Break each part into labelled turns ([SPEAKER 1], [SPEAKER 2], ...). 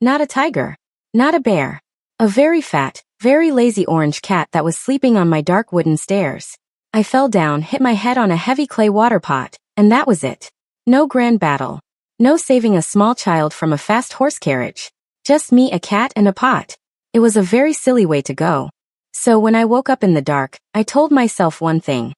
[SPEAKER 1] Not a tiger. Not a bear. A very fat, very lazy orange cat that was sleeping on my dark wooden stairs. I fell down, hit my head on a heavy clay water pot, and that was it. No grand battle. No saving a small child from a fast horse carriage. Just me, a cat, and a pot. It was a very silly way to go. So when I woke up in the dark, I told myself one thing.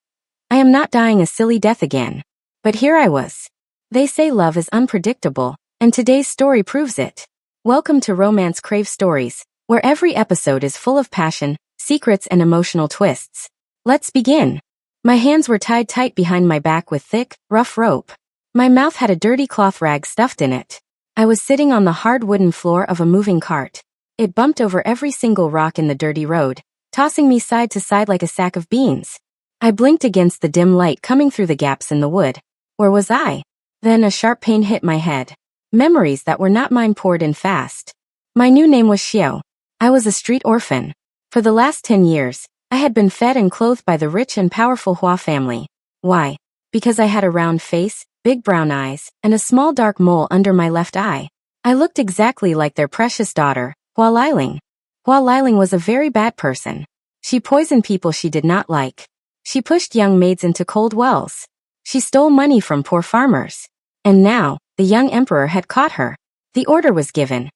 [SPEAKER 1] I am not dying a silly death again. But here I was. They say love is unpredictable, and today's story proves it. Welcome to Romance Crave Stories, where every episode is full of passion, secrets, and emotional twists. Let's begin. My hands were tied tight behind my back with thick, rough rope. My mouth had a dirty cloth rag stuffed in it. I was sitting on the hard wooden floor of a moving cart. It bumped over every single rock in the dirty road, tossing me side to side like a sack of beans. I blinked against the dim light coming through the gaps in the wood. Where was I? Then a sharp pain hit my head. Memories that were not mine poured in fast. My new name was Xiao. I was a street orphan. For the last 10 years, I had been fed and clothed by the rich and powerful Hua family. Why? Because I had a round face, big brown eyes, and a small dark mole under my left eye. I looked exactly like their precious daughter, Hua Liling. Hua Liling was a very bad person. She poisoned people she did not like. She pushed young maids into cold wells. She stole money from poor farmers. And now, the young emperor had caught her. The order was given.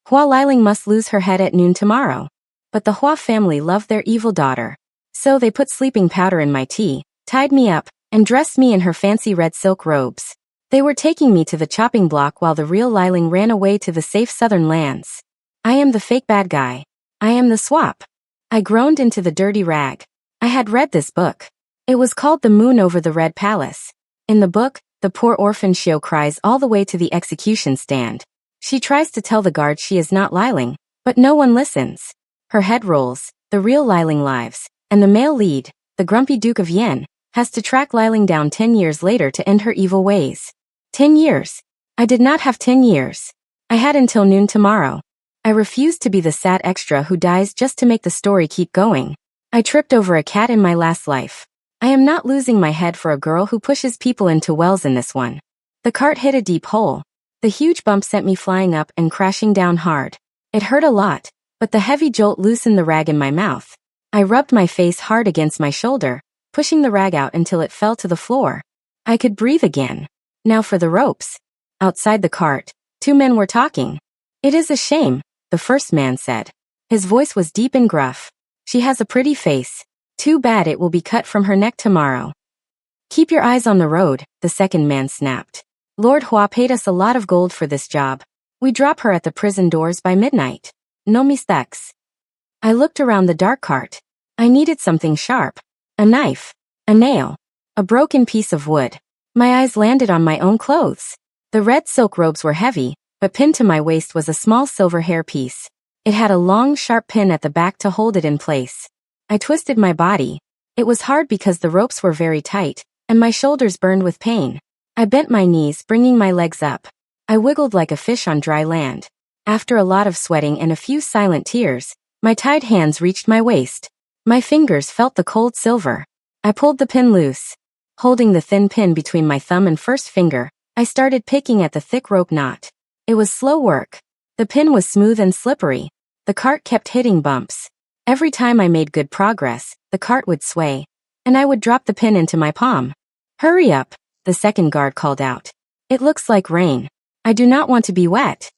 [SPEAKER 1] Hua Liling must lose her head at noon tomorrow. But the Hua family loved their evil daughter. So they put sleeping powder in my tea, tied me up, and dressed me in her fancy red silk robes. They were taking me to the chopping block while the real Liling ran away to the safe southern lands. I am the fake bad guy. I am the swap. I groaned into the dirty rag. I had read this book. It was called The Moon Over the Red Palace. In the book, the poor orphan Xiao cries all the way to the execution stand. She tries to tell the guard she is not Liling, but no one listens. Her head rolls, the real Liling lives, and the male lead, the grumpy Duke of Yen, has to track Liling down 10 years later to end her evil ways. 10 years. I did not have 10 years. I had until noon tomorrow. I refused to be the sad extra who dies just to make the story keep going. I tripped over a cat in my last life. I am not losing my head for a girl who pushes people into wells in this one. The cart hit a deep hole. The huge bump sent me flying up and crashing down hard. It hurt a lot, but the heavy jolt loosened the rag in my mouth. I rubbed my face hard against my shoulder, pushing the rag out until it fell to the floor. I could breathe again. Now for the ropes. Outside the cart, 2 men were talking. It is a shame, the first man said. His voice was deep and gruff. She has a pretty face. Too bad it will be cut from her neck tomorrow. Keep your eyes on the road, the second man snapped. Lord Hua paid us a lot of gold for this job. We drop her at the prison doors by midnight. No mistakes. I looked around the dark cart. I needed something sharp. A knife. A nail. A broken piece of wood. My eyes landed on my own clothes. The red silk robes were heavy, but pinned to my waist was a small silver hairpiece. It had a long, sharp pin at the back to hold it in place. I twisted my body. It was hard because the ropes were very tight, and my shoulders burned with pain. I bent my knees, bringing my legs up. I wiggled like a fish on dry land. After a lot of sweating and a few silent tears, my tied hands reached my waist. My fingers felt the cold silver. I pulled the pin loose. Holding the thin pin between my thumb and first finger, I started picking at the thick rope knot. It was slow work. The pin was smooth and slippery. The cart kept hitting bumps. Every time I made good progress, the cart would sway, and I would drop the pin into my palm. Hurry up, the second guard called out. It looks like rain. I do not want to be wet.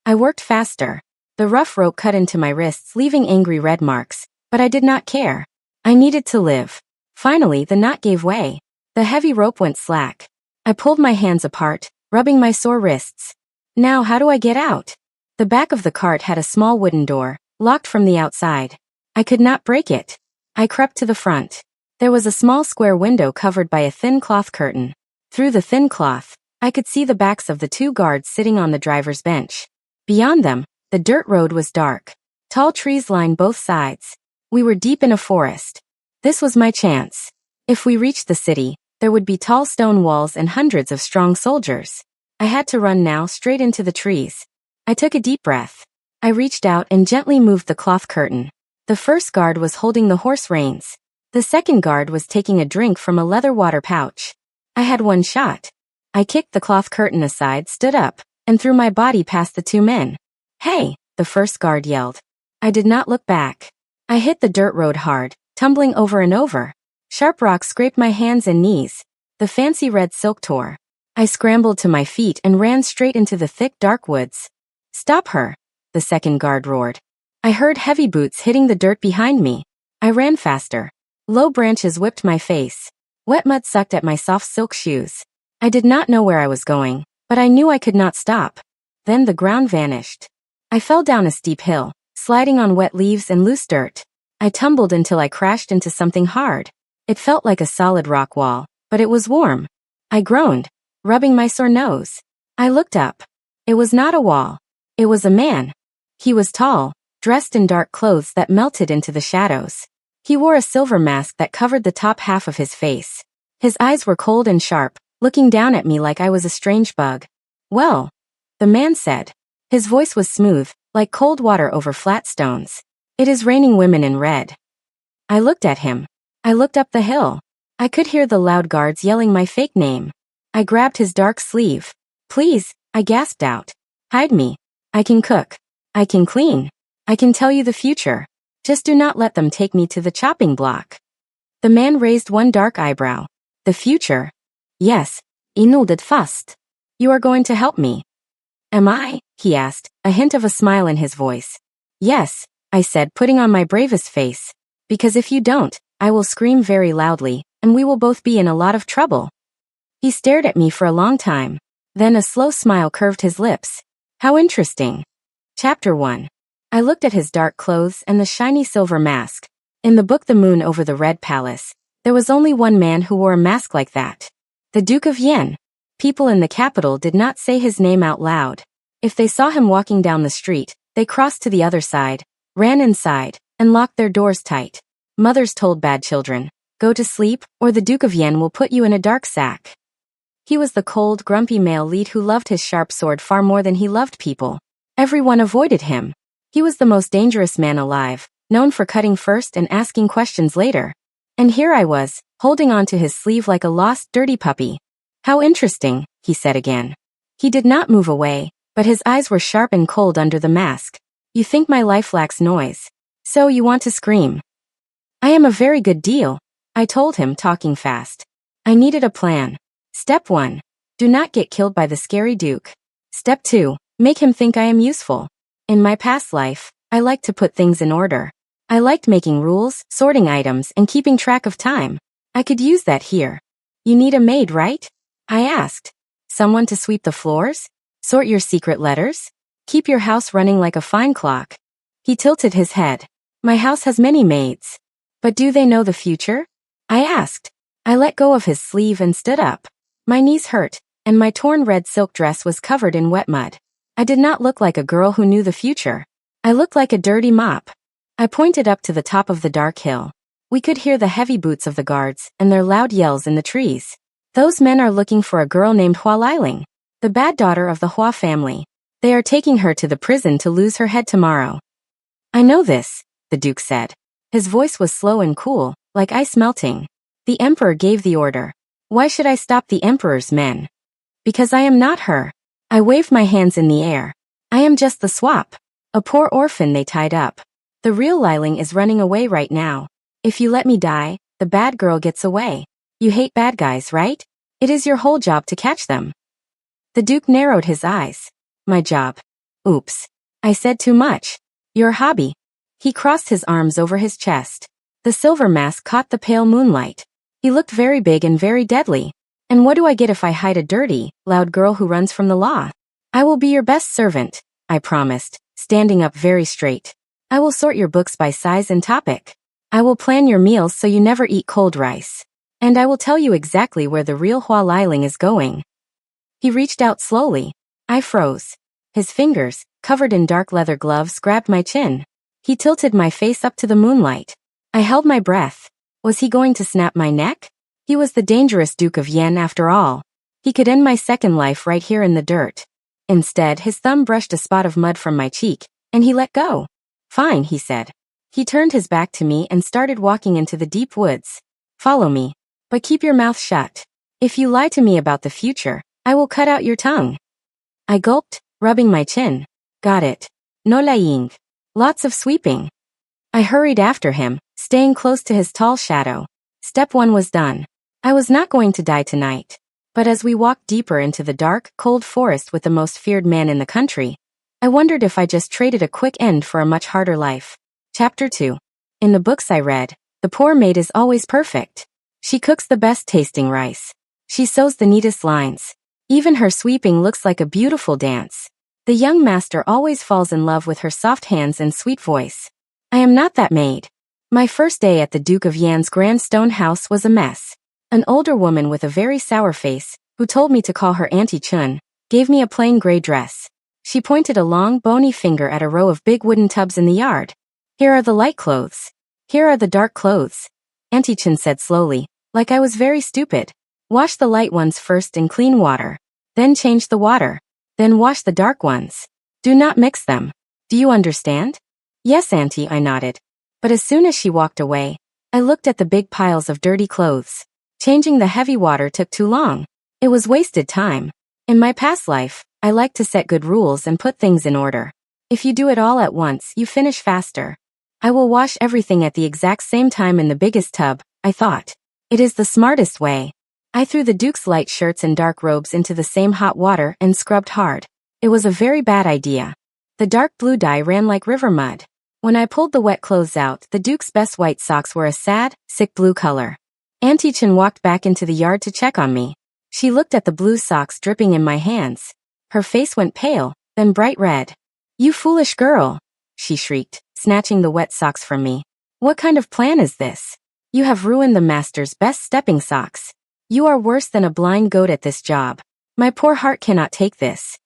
[SPEAKER 1] I worked faster. The rough rope cut into my wrists, leaving angry red marks, but I did not care. I needed to live. Finally, the knot gave way. The heavy rope went slack. I pulled my hands apart, rubbing my sore wrists. Now how do I get out? The back of the cart had a small wooden door, locked from the outside. I could not break it. I crept to the front. There was a small square window covered by a thin cloth curtain. Through the thin cloth, I could see the backs of the 2 guards sitting on the driver's bench. Beyond them, the dirt road was dark. Tall trees lined both sides. We were deep in a forest. This was my chance. If we reached the city, there would be tall stone walls and hundreds of strong soldiers. I had to run now straight into the trees. I took a deep breath. I reached out and gently moved the cloth curtain. The first guard was holding the horse reins. The second guard was taking a drink from a leather water pouch. I had one shot. I kicked the cloth curtain aside, stood up, and threw my body past the 2 men. Hey, the first guard yelled. I did not look back. I hit the dirt road hard, tumbling over and over. Sharp rocks scraped my hands and knees. The fancy red silk tore. I scrambled to my feet and ran straight into the thick dark woods. Stop her, the second guard roared. I heard heavy boots hitting the dirt behind me. I ran faster. Low branches whipped my face. Wet mud sucked at my soft silk shoes. I did not know where I was going, but I knew I could not stop. Then the ground vanished. I fell down a steep hill, sliding on wet leaves and loose dirt. I tumbled until I crashed into something hard. It felt like a solid rock wall, but it was warm. I groaned, rubbing my sore nose. I looked up. It was not a wall. It was a man. He was tall, dressed in dark clothes that melted into the shadows. He wore a silver mask that covered the top half of his face. His eyes were cold and sharp, looking down at me like I was a strange bug. Well, the man said. His voice was smooth, like cold water over flat stones. It is raining women in red. I looked at him. I looked up the hill. I could hear the loud guards yelling my fake name. I grabbed his dark sleeve. Please, I gasped out. Hide me. I can cook. I can clean. I can tell you the future. Just do not let them take me to the chopping block. The man raised one dark eyebrow. The future? Yes. He nodded fast. You are going to help me. Am I? He asked, a hint of a smile in his voice. Yes, I said, putting on my bravest face. Because if you don't, I will scream very loudly, and we will both be in a lot of trouble. He stared at me for a long time. Then a slow smile curved his lips. How interesting. Chapter 1. I looked at his dark clothes and the shiny silver mask. In the book The Moon Over the Red Palace, there was only one man who wore a mask like that. The Duke of Yen. People in the capital did not say his name out loud. If they saw him walking down the street, they crossed to the other side, ran inside, and locked their doors tight. Mothers told bad children, go to sleep, or the Duke of Yen will put you in a dark sack. He was the cold, grumpy male lead who loved his sharp sword far more than he loved people. Everyone avoided him. He was the most dangerous man alive, known for cutting first and asking questions later. And here I was, holding on to his sleeve like a lost, dirty puppy. How interesting, he said again. He did not move away, but his eyes were sharp and cold under the mask. You think my life lacks noise. So you want to scream. I am a very good deal, I told him, talking fast. I needed a plan. Step 1. Do not get killed by the scary Duke. Step 2. Make him think I am useful. In my past life, I liked to put things in order. I liked making rules, sorting items, and keeping track of time. I could use that here. You need a maid, right? I asked. Someone to sweep the floors? Sort your secret letters? Keep your house running like a fine clock? He tilted his head. My house has many maids. But do they know the future? I asked. I let go of his sleeve and stood up. My knees hurt, and my torn red silk dress was covered in wet mud. I did not look like a girl who knew the future. I looked like a dirty mop. I pointed up to the top of the dark hill. We could hear the heavy boots of the guards and their loud yells in the trees. Those men are looking for a girl named Hua Liling, the bad daughter of the Hua family. They are taking her to the prison to lose her head tomorrow. I know this, the Duke said. His voice was slow and cool, like ice melting. The Emperor gave the order. Why should I stop the Emperor's men? Because I am not her. I waved my hands in the air. I am just the swap. A poor orphan they tied up. The real Liling is running away right now. If you let me die, the bad girl gets away. You hate bad guys, right? It is your whole job to catch them. The Duke narrowed his eyes. My job. Oops. I said too much. Your hobby. He crossed his arms over his chest. The silver mask caught the pale moonlight. He looked very big and very deadly. And what do I get if I hide a dirty, loud girl who runs from the law? I will be your best servant, I promised, standing up very straight. I will sort your books by size and topic. I will plan your meals so you never eat cold rice. And I will tell you exactly where the real Hua Liling is going. He reached out slowly. I froze. His fingers, covered in dark leather gloves, grabbed my chin. He tilted my face up to the moonlight. I held my breath. Was he going to snap my neck? He was the dangerous Duke of Yen after all. He could end my second life right here in the dirt. Instead, his thumb brushed a spot of mud from my cheek, and he let go. Fine, he said. He turned his back to me and started walking into the deep woods. Follow me. But keep your mouth shut. If you lie to me about the future, I will cut out your tongue. I gulped, rubbing my chin. Got it. No lying. Lots of sweeping. I hurried after him, staying close to his tall shadow. Step 1 was done. I was not going to die tonight. But as we walked deeper into the dark, cold forest with the most feared man in the country, I wondered if I just traded a quick end for a much harder life. Chapter 2. In the books I read, the poor maid is always perfect. She cooks the best tasting rice. She sews the neatest lines. Even her sweeping looks like a beautiful dance. The young master always falls in love with her soft hands and sweet voice. I am not that maid. My first day at the Duke of Yan's grand stone house was a mess. An older woman with a very sour face, who told me to call her Auntie Chun, gave me a plain gray dress. She pointed a long, bony finger at a row of big wooden tubs in the yard. Here are the light clothes. Here are the dark clothes. Auntie Chun said slowly, like I was very stupid. Wash the light ones first in clean water. Then change the water. Then wash the dark ones. Do not mix them. Do you understand? Yes, Auntie, I nodded. But as soon as she walked away, I looked at the big piles of dirty clothes. Changing the heavy water took too long. It was wasted time. In my past life, I liked to set good rules and put things in order. If you do it all at once, you finish faster. I will wash everything at the exact same time in the biggest tub, I thought. It is the smartest way. I threw the Duke's light shirts and dark robes into the same hot water and scrubbed hard. It was a very bad idea. The dark blue dye ran like river mud. When I pulled the wet clothes out, the Duke's best white socks were a sad, sick blue color. Auntie Chun walked back into the yard to check on me. She looked at the blue socks dripping in my hands. Her face went pale, then bright red. You foolish girl, she shrieked, snatching the wet socks from me. What kind of plan is this? You have ruined the master's best stepping socks. You are worse than a blind goat at this job. My poor heart cannot take this.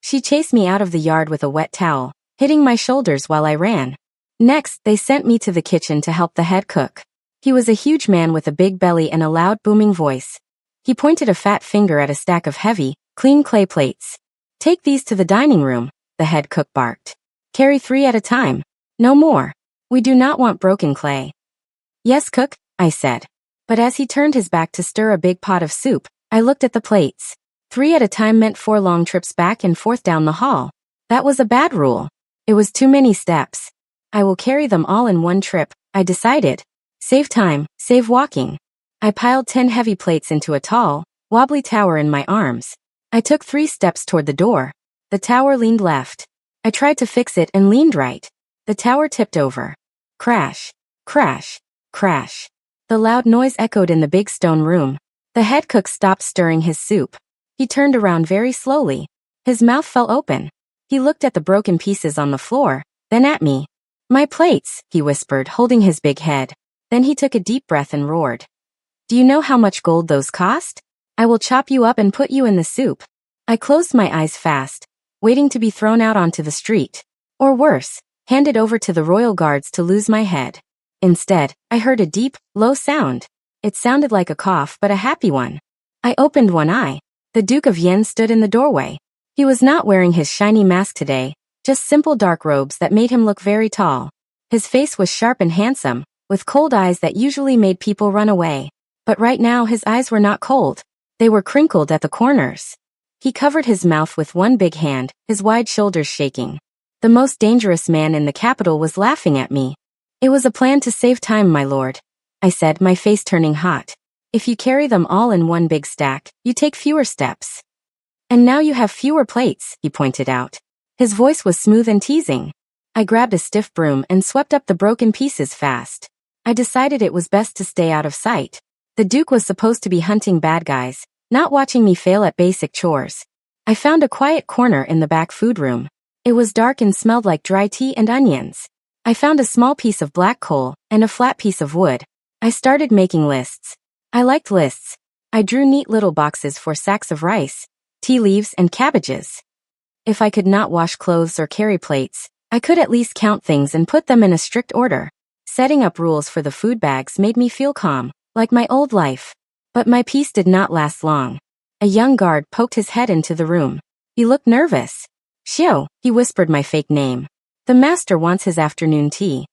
[SPEAKER 1] She chased me out of the yard with a wet towel, hitting my shoulders while I ran. Next, they sent me to the kitchen to help the head cook. He was a huge man with a big belly and a loud booming voice. He pointed a fat finger at a stack of heavy, clean clay plates. Take these to the dining room, the head cook barked. Carry 3 at a time. No more. We do not want broken clay. Yes, cook, I said. But as he turned his back to stir a big pot of soup, I looked at the plates. 3 at a time meant 4 long trips back and forth down the hall. That was a bad rule. It was too many steps. I will carry them all in one trip, I decided. Save time, save walking. I piled 10 heavy plates into a tall, wobbly tower in my arms. I took 3 steps toward the door. The tower leaned left. I tried to fix it and leaned right. The tower tipped over. Crash, crash, crash. The loud noise echoed in the big stone room. The head cook stopped stirring his soup. He turned around very slowly. His mouth fell open. He looked at the broken pieces on the floor, then at me. My plates, he whispered, holding his big head. Then he took a deep breath and roared. Do you know how much gold those cost? I will chop you up and put you in the soup. I closed my eyes fast, waiting to be thrown out onto the street. Or worse, handed over to the royal guards to lose my head. Instead, I heard a deep, low sound. It sounded like a cough, but a happy one. I opened one eye. The Duke of Yen stood in the doorway. He was not wearing his shiny mask today, just simple dark robes that made him look very tall. His face was sharp and handsome, with cold eyes that usually made people run away. But right now his eyes were not cold. They were crinkled at the corners. He covered his mouth with one big hand, his wide shoulders shaking. The most dangerous man in the capital was laughing at me. It was a plan to save time, my lord, I said, my face turning hot. If you carry them all in one big stack, you take fewer steps. And now you have fewer plates, he pointed out. His voice was smooth and teasing. I grabbed a stiff broom and swept up the broken pieces fast. I decided it was best to stay out of sight. The Duke was supposed to be hunting bad guys, not watching me fail at basic chores. I found a quiet corner in the back food room. It was dark and smelled like dry tea and onions. I found a small piece of black coal and a flat piece of wood. I started making lists. I liked lists. I drew neat little boxes for sacks of rice, tea leaves, and cabbages. If I could not wash clothes or carry plates, I could at least count things and put them in a strict order. Setting up rules for the food bags made me feel calm, like my old life. But my peace did not last long. A young guard poked his head into the room. He looked nervous. Xiao, he whispered my fake name. The master wants his afternoon tea.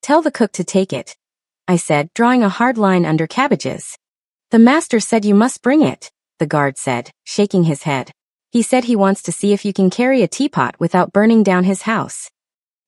[SPEAKER 1] Tell the cook to take it, I said, drawing a hard line under cabbages. The master said you must bring it, the guard said, shaking his head. He said he wants to see if you can carry a teapot without burning down his house.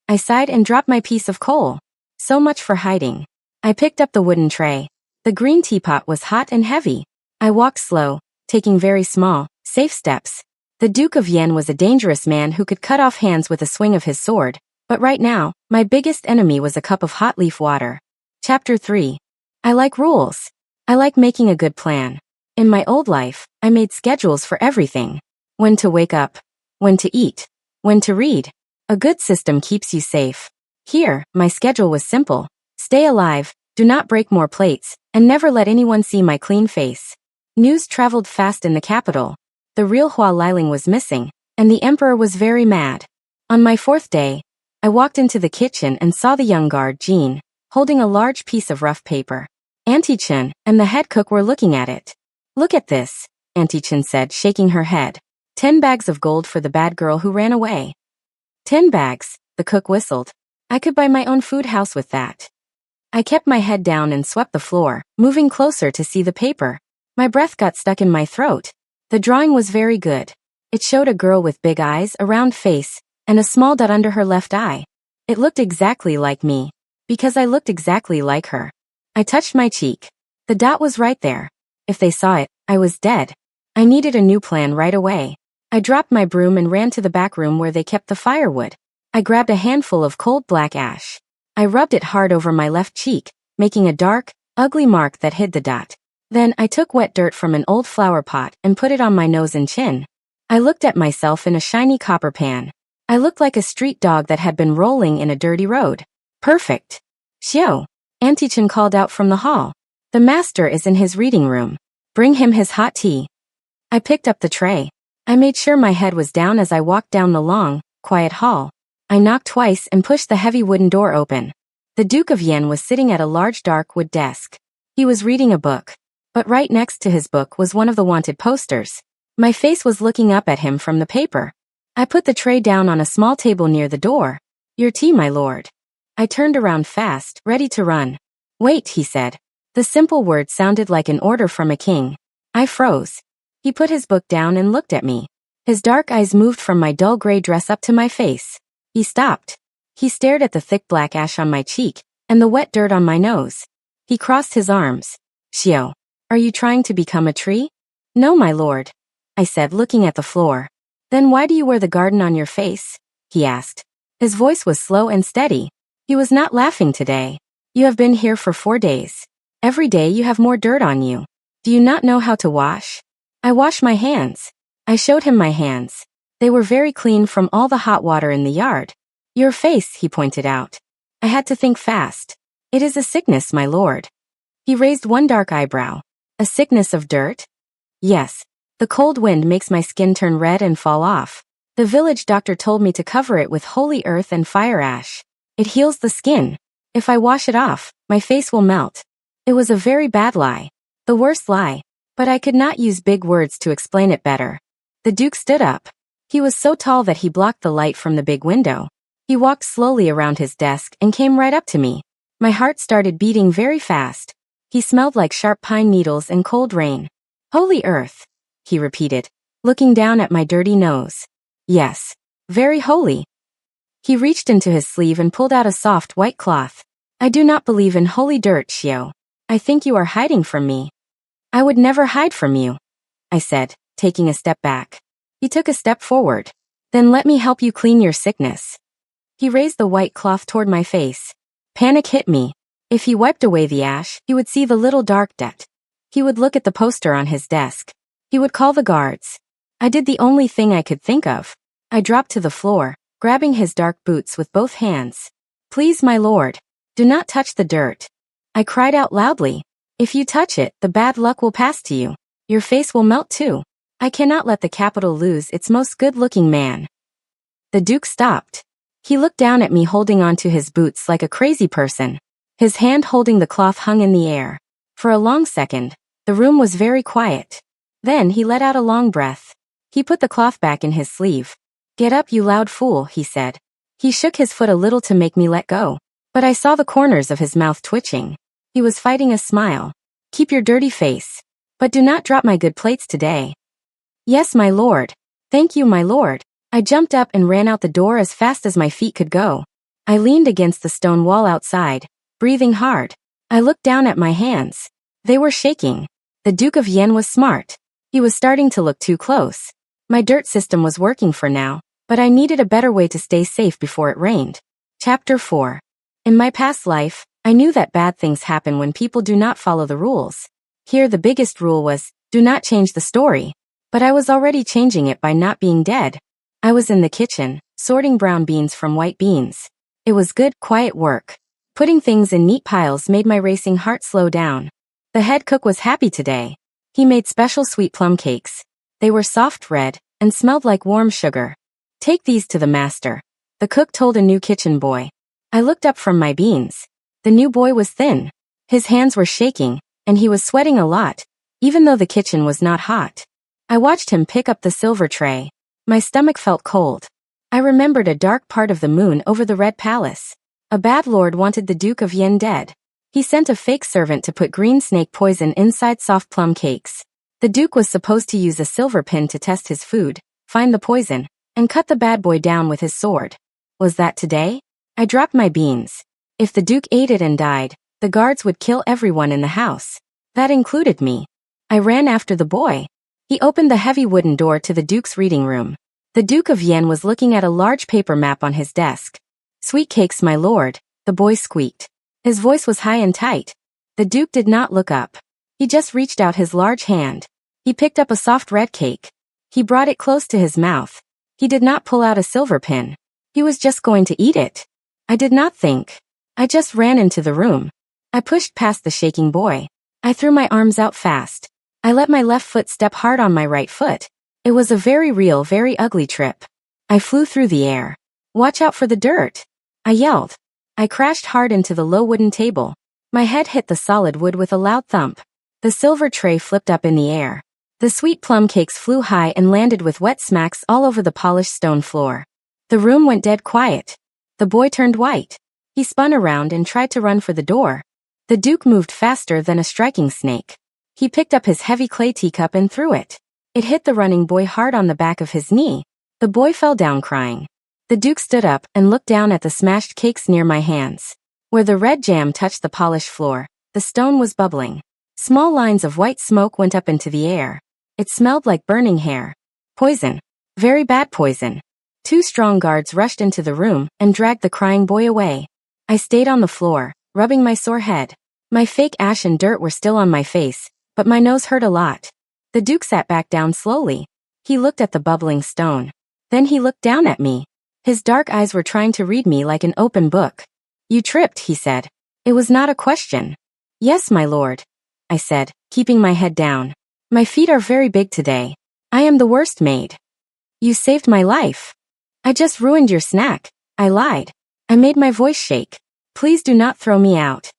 [SPEAKER 1] I sighed and dropped my piece of coal. So much for hiding. I picked up the wooden tray. The green teapot was hot and heavy. I walked slow, taking very small, safe steps. The Duke of Yen was a dangerous man who could cut off hands with a swing of his sword, but right now, my biggest enemy was a cup of hot leaf water. Chapter 3. I like rules. I like making a good plan. In my old life, I made schedules for everything. When to wake up, when to eat, when to read. A good system keeps you safe. Here, my schedule was simple. Stay alive, do not break more plates, and never let anyone see my clean face. News traveled fast in the capital. The real Hua Liling was missing, and the emperor was very mad. On my 4th day, I walked into the kitchen and saw the young guard, Jean, holding a large piece of rough paper. Auntie Chen and the head cook were looking at it. Look at this, Auntie Chen said, shaking her head. 10 bags of gold for the bad girl who ran away. 10 bags, the cook whistled. I could buy my own food house with that. I kept my head down and swept the floor, moving closer to see the paper. My breath got stuck in my throat. The drawing was very good. It showed a girl with big eyes, a round face, and a small dot under her left eye. It looked exactly like me, because I looked exactly like her. I touched my cheek. The dot was right there. If they saw it, I was dead. I needed a new plan right away. I dropped my broom and ran to the back room where they kept the firewood. I grabbed a handful of cold black ash. I rubbed it hard over my left cheek, making a dark, ugly mark that hid the dot. Then I took wet dirt from an old flower pot and put it on my nose and chin. I looked at myself in a shiny copper pan. I looked like a street dog that had been rolling in a dirty road. Perfect. Xiao, Auntie Chen called out from the hall. The master is in his reading room. Bring him his hot tea. I picked up the tray. I made sure my head was down as I walked down the long, quiet hall. I knocked twice and pushed the heavy wooden door open. The Duke of Yen was sitting at a large dark wood desk. He was reading a book. But right next to his book was one of the wanted posters. My face was looking up at him from the paper. I put the tray down on a small table near the door. Your tea, my lord. I turned around fast, ready to run. Wait, he said. The simple word sounded like an order from a king. I froze. He put his book down and looked at me. His dark eyes moved from my dull gray dress up to my face. He stopped. He stared at the thick black ash on my cheek and the wet dirt on my nose. He crossed his arms. Xiao. Are you trying to become a tree? No, my lord, I said, looking at the floor. Then why do you wear the garden on your face? He asked. His voice was slow and steady. He was not laughing today. You have been here for 4 days. Every day you have more dirt on you. Do you not know how to wash? I wash my hands. I showed him my hands. They were very clean from all the hot water in the yard. Your face, he pointed out. I had to think fast. It is a sickness, my lord. He raised one dark eyebrow. A sickness of dirt? Yes. The cold wind makes my skin turn red and fall off. The village doctor told me to cover it with holy earth and fire ash. It heals the skin. If I wash it off, my face will melt. It was a very bad lie. The worst lie. But I could not use big words to explain it better. The Duke stood up. He was so tall that he blocked the light from the big window. He walked slowly around his desk and came right up to me. My heart started beating very fast. He smelled like sharp pine needles and cold rain. Holy earth, he repeated, looking down at my dirty nose. Yes, very holy. He reached into his sleeve and pulled out a soft white cloth. I do not believe in holy dirt, Xiao. I think you are hiding from me. I would never hide from you, I said, taking a step back. He took a step forward. Then let me help you clean your sickness. He raised the white cloth toward my face. Panic hit me. If he wiped away the ash, he would see the little dark dot. He would look at the poster on his desk. He would call the guards. I did the only thing I could think of. I dropped to the floor, grabbing his dark boots with both hands. Please, my lord, do not touch the dirt. I cried out loudly. If you touch it, the bad luck will pass to you. Your face will melt too. I cannot let the capital lose its most good-looking man. The Duke stopped. He looked down at me holding onto his boots like a crazy person. His hand holding the cloth hung in the air. For a long second, the room was very quiet. Then he let out a long breath. He put the cloth back in his sleeve. Get up, you loud fool, he said. He shook his foot a little to make me let go. But I saw the corners of his mouth twitching. He was fighting a smile. Keep your dirty face. But do not drop my good plates today. Yes, my lord. Thank you, my lord. I jumped up and ran out the door as fast as my feet could go. I leaned against the stone wall outside, breathing hard. I looked down at my hands. They were shaking. The Duke of Yen was smart. He was starting to look too close. My dirt system was working for now, but I needed a better way to stay safe before it rained. Chapter 4. In my past life, I knew that bad things happen when people do not follow the rules. Here the biggest rule was, do not change the story. But I was already changing it by not being dead. I was in the kitchen, sorting brown beans from white beans. It was good, quiet work. Putting things in neat piles made my racing heart slow down. The head cook was happy today. He made special sweet plum cakes. They were soft red, and smelled like warm sugar. Take these to the master, the cook told a new kitchen boy. I looked up from my beans. The new boy was thin. His hands were shaking, and he was sweating a lot, even though the kitchen was not hot. I watched him pick up the silver tray. My stomach felt cold. I remembered a dark part of the moon over the Red Palace. A bad lord wanted the Duke of Yen dead. He sent a fake servant to put green snake poison inside soft plum cakes. The Duke was supposed to use a silver pin to test his food, find the poison, and cut the bad boy down with his sword. Was that today? I dropped my beans. If the Duke ate it and died, the guards would kill everyone in the house. That included me. I ran after the boy. He opened the heavy wooden door to the Duke's reading room. The Duke of Yen was looking at a large paper map on his desk. Sweet cakes, my lord, the boy squeaked. His voice was high and tight. The Duke did not look up. He just reached out his large hand. He picked up a soft red cake. He brought it close to his mouth. He did not pull out a silver pin. He was just going to eat it. I did not think. I just ran into the room. I pushed past the shaking boy. I threw my arms out fast. I let my left foot step hard on my right foot. It was a very real, very ugly trip. I flew through the air. Watch out for the dirt. I yelled. I crashed hard into the low wooden table. My head hit the solid wood with a loud thump. The silver tray flipped up in the air. The sweet plum cakes flew high and landed with wet smacks all over the polished stone floor. The room went dead quiet. The boy turned white. He spun around and tried to run for the door. The Duke moved faster than a striking snake. He picked up his heavy clay teacup and threw it. It hit the running boy hard on the back of his knee. The boy fell down crying. The Duke stood up and looked down at the smashed cakes near my hands. Where the red jam touched the polished floor, the stone was bubbling. Small lines of white smoke went up into the air. It smelled like burning hair. Poison. Very bad poison. 2 strong guards rushed into the room and dragged the crying boy away. I stayed on the floor, rubbing my sore head. My fake ash and dirt were still on my face, but my nose hurt a lot. The Duke sat back down slowly. He looked at the bubbling stone. Then he looked down at me. His dark eyes were trying to read me like an open book. You tripped, he said. It was not a question. Yes, my lord, I said, keeping my head down. My feet are very big today. I am the worst maid. You saved my life. I just ruined your snack, I lied. I made my voice shake. Please do not throw me out.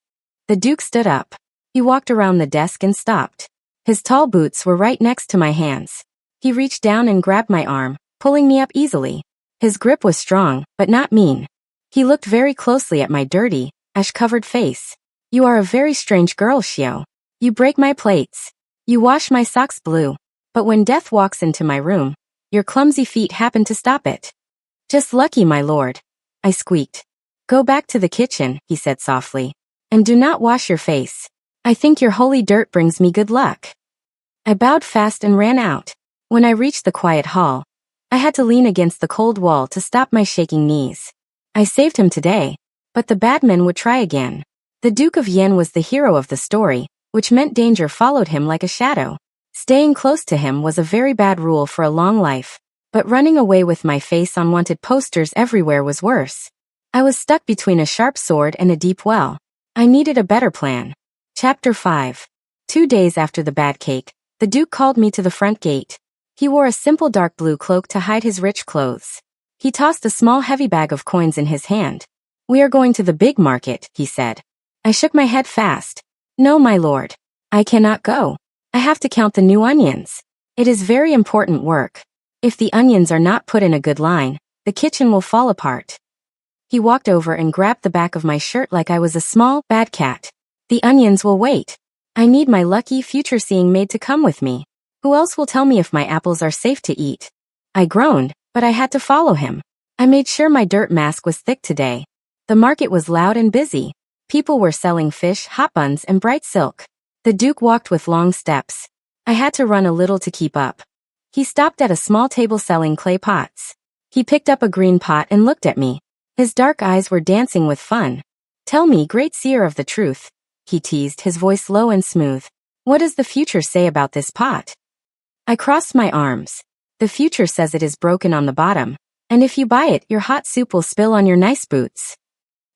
[SPEAKER 1] The Duke stood up. He walked around the desk and stopped. His tall boots were right next to my hands. He reached down and grabbed my arm, pulling me up easily. His grip was strong, but not mean. He looked very closely at my dirty, ash-covered face. You are a very strange girl, Xiao. You break my plates. You wash my socks blue. But when death walks into my room, your clumsy feet happen to stop it. Just lucky, my lord, I squeaked. Go back to the kitchen, he said softly. And do not wash your face. I think your holy dirt brings me good luck. I bowed fast and ran out. When I reached the quiet hall, I had to lean against the cold wall to stop my shaking knees. I saved him today, but the bad men would try again. The Duke of Yen was the hero of the story, which meant danger followed him like a shadow. Staying close to him was a very bad rule for a long life, but running away with my face on wanted posters everywhere was worse. I was stuck between a sharp sword and a deep well. I needed a better plan. Chapter 5. 2 days after the bad cake, the Duke called me to the front gate. He wore a simple dark blue cloak to hide his rich clothes. He tossed a small heavy bag of coins in his hand. We are going to the big market, he said. I shook my head fast. No, my lord. I cannot go. I have to count the new onions. It is very important work. If the onions are not put in a good line, the kitchen will fall apart. He walked over and grabbed the back of my shirt like I was a small, bad cat. The onions will wait. I need my lucky future-seeing maid to come with me. Who else will tell me if my apples are safe to eat? I groaned, but I had to follow him. I made sure my dirt mask was thick today. The market was loud and busy. People were selling fish, hot buns, and bright silk. The Duke walked with long steps. I had to run a little to keep up. He stopped at a small table selling clay pots. He picked up a green pot and looked at me. His dark eyes were dancing with fun. "Tell me, great seer of the truth," he teased, his voice low and smooth. "What does the future say about this pot?" I crossed my arms. "The future says it is broken on the bottom, and if you buy it, your hot soup will spill on your nice boots."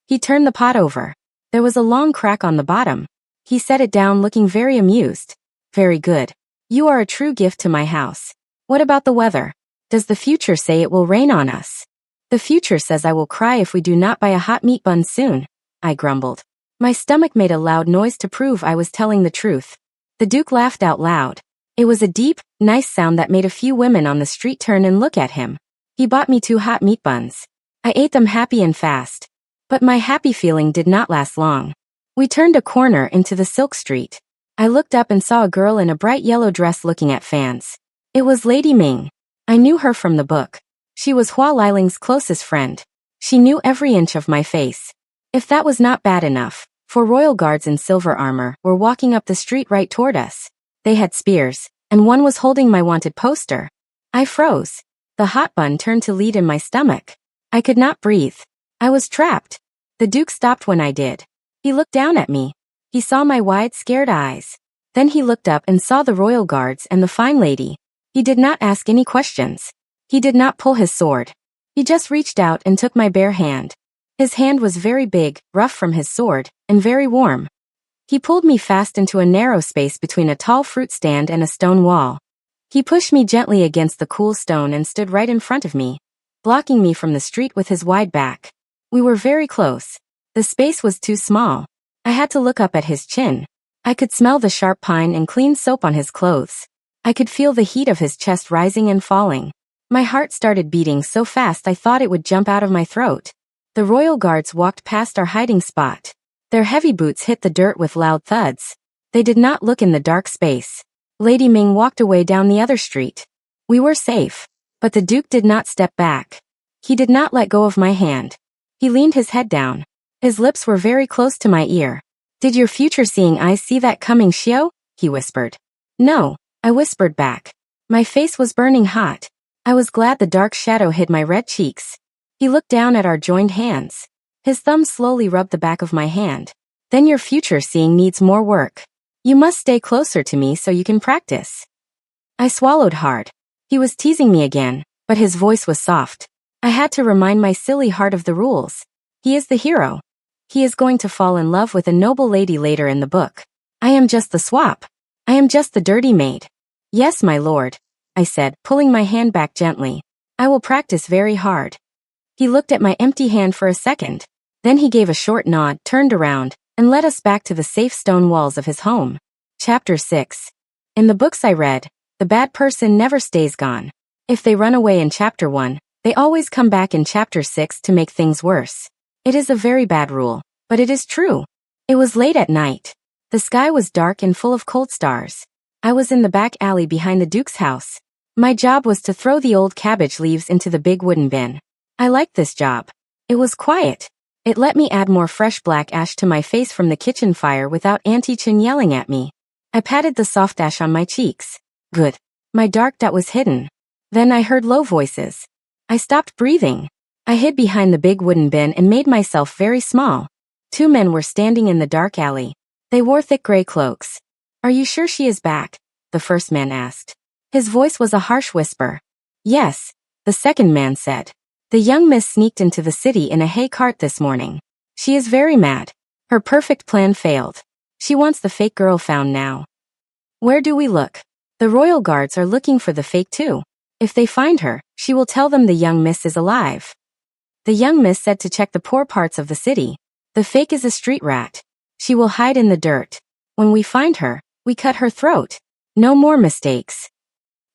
[SPEAKER 1] He turned the pot over. There was a long crack on the bottom. He set it down looking very amused. "Very good. You are a true gift to my house. What about the weather? Does the future say it will rain on us?" "The future says I will cry if we do not buy a hot meat bun soon," I grumbled. My stomach made a loud noise to prove I was telling the truth. The Duke laughed out loud. It was a deep, nice sound that made a few women on the street turn and look at him. He bought me 2 hot meat buns. I ate them happy and fast. But my happy feeling did not last long. We turned a corner into the silk street. I looked up and saw a girl in a bright yellow dress looking at fans. It was Lady Ming. I knew her from the book. She was Hua Liling's closest friend. She knew every inch of my face. If that was not bad enough, 4 royal guards in silver armor were walking up the street right toward us. They had spears, and one was holding my wanted poster. I froze. The hot bun turned to lead in my stomach. I could not breathe. I was trapped. The Duke stopped when I did. He looked down at me. He saw my wide, scared eyes. Then he looked up and saw the royal guards and the fine lady. He did not ask any questions. He did not pull his sword. He just reached out and took my bare hand. His hand was very big, rough from his sword, and very warm. He pulled me fast into a narrow space between a tall fruit stand and a stone wall. He pushed me gently against the cool stone and stood right in front of me, blocking me from the street with his wide back. We were very close. The space was too small. I had to look up at his chin. I could smell the sharp pine and clean soap on his clothes. I could feel the heat of his chest rising and falling. My heart started beating so fast I thought it would jump out of my throat. The royal guards walked past our hiding spot. Their heavy boots hit the dirt with loud thuds. They did not look in the dark space. Lady Ming walked away down the other street. We were safe. But the Duke did not step back. He did not let go of my hand. He leaned his head down. His lips were very close to my ear. "Did your future-seeing eyes see that coming, Xiao?" he whispered. "No," I whispered back. My face was burning hot. I was glad the dark shadow hid my red cheeks. He looked down at our joined hands. His thumb slowly rubbed the back of my hand. "Then your future-seeing needs more work. You must stay closer to me so you can practice." I swallowed hard. He was teasing me again, but his voice was soft. I had to remind my silly heart of the rules. He is the hero. He is going to fall in love with a noble lady later in the book. I am just the swap. I am just the dirty maid. "Yes, my lord," I said, pulling my hand back gently. "I will practice very hard." He looked at my empty hand for a second. Then he gave a short nod, turned around, and led us back to the safe stone walls of his home. Chapter 6. In the books I read, the bad person never stays gone. If they run away in Chapter 1, they always come back in Chapter 6 to make things worse. It is a very bad rule, but it is true. It was late at night. The sky was dark and full of cold stars. I was in the back alley behind the Duke's house. My job was to throw the old cabbage leaves into the big wooden bin. I liked this job. It was quiet. It let me add more fresh black ash to my face from the kitchen fire without Auntie Chin yelling at me. I patted the soft ash on my cheeks. Good. My dark dot was hidden. Then I heard low voices. I stopped breathing. I hid behind the big wooden bin and made myself very small. 2 men were standing in the dark alley. They wore thick gray cloaks. "Are you sure she is back?" the first man asked. His voice was a harsh whisper. "Yes," the second man said. "The young miss sneaked into the city in a hay cart this morning. She is very mad. Her perfect plan failed. She wants the fake girl found now." "Where do we look?" "The royal guards are looking for the fake too. If they find her, she will tell them the young miss is alive." The young miss said to check the poor parts of the city. "The fake is a street rat. She will hide in the dirt. When we find her, we cut her throat. No more mistakes."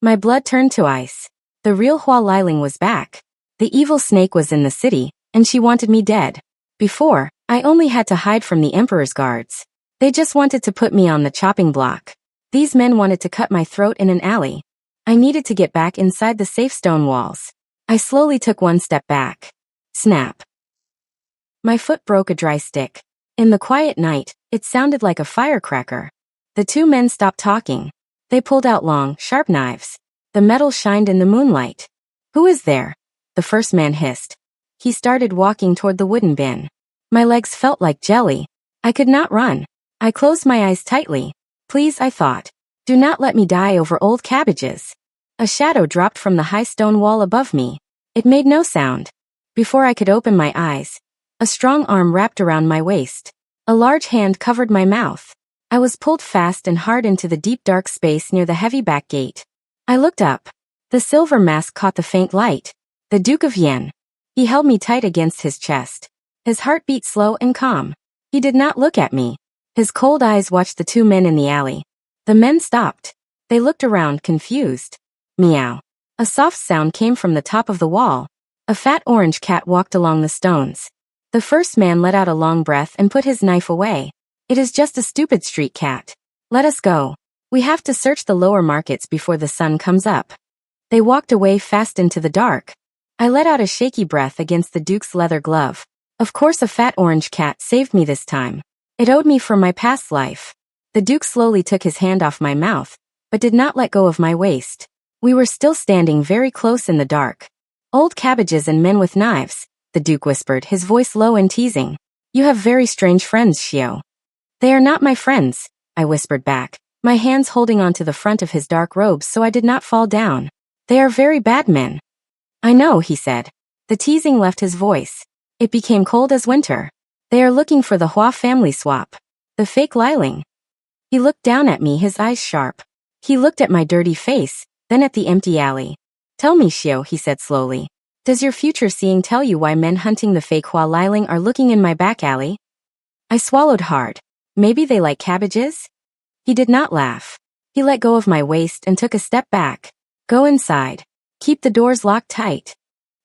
[SPEAKER 1] My blood turned to ice. The real Hua Liling was back. The evil snake was in the city, and she wanted me dead. Before, I only had to hide from the emperor's guards. They just wanted to put me on the chopping block. These men wanted to cut my throat in an alley. I needed to get back inside the safe stone walls. I slowly took one step back. Snap. My foot broke a dry stick. In the quiet night, it sounded like a firecracker. The two men stopped talking. They pulled out long, sharp knives. The metal shined in the moonlight. "Who is there?" the first man hissed. He started walking toward the wooden bin. My legs felt like jelly. I could not run. I closed my eyes tightly. Please, I thought. Do not let me die over old cabbages. A shadow dropped from the high stone wall above me. It made no sound. Before I could open my eyes, a strong arm wrapped around my waist. A large hand covered my mouth. I was pulled fast and hard into the deep dark space near the heavy back gate. I looked up. The silver mask caught the faint light. The Duke of Yen. He held me tight against his chest. His heart beat slow and calm. He did not look at me. His cold eyes watched the two men in the alley. The men stopped. They looked around, confused. Meow. A soft sound came from the top of the wall. A fat orange cat walked along the stones. The first man let out a long breath and put his knife away. It is just a stupid street cat. Let us go. We have to search the lower markets before the sun comes up. They walked away fast into the dark. I let out a shaky breath against the Duke's leather glove. Of course, a fat orange cat saved me this time. It owed me for my past life. The Duke slowly took his hand off my mouth, but did not let go of my waist. We were still standing very close in the dark. "Old cabbages and men with knives," the Duke whispered, his voice low and teasing. "You have very strange friends, Xiao." "They are not my friends," I whispered back, my hands holding onto the front of his dark robes so I did not fall down. "They are very bad men." "I know," he said. The teasing left his voice. It became cold as winter. "They are looking for the Hua family swap. The fake Liling." He looked down at me, his eyes sharp. He looked at my dirty face, then at the empty alley. "Tell me, Xiao," he said slowly. "Does your future seeing tell you why men hunting the fake Hua Liling are looking in my back alley?" I swallowed hard. Maybe they like cabbages? He did not laugh. He let go of my waist and took a step back. "Go inside. Keep the doors locked tight."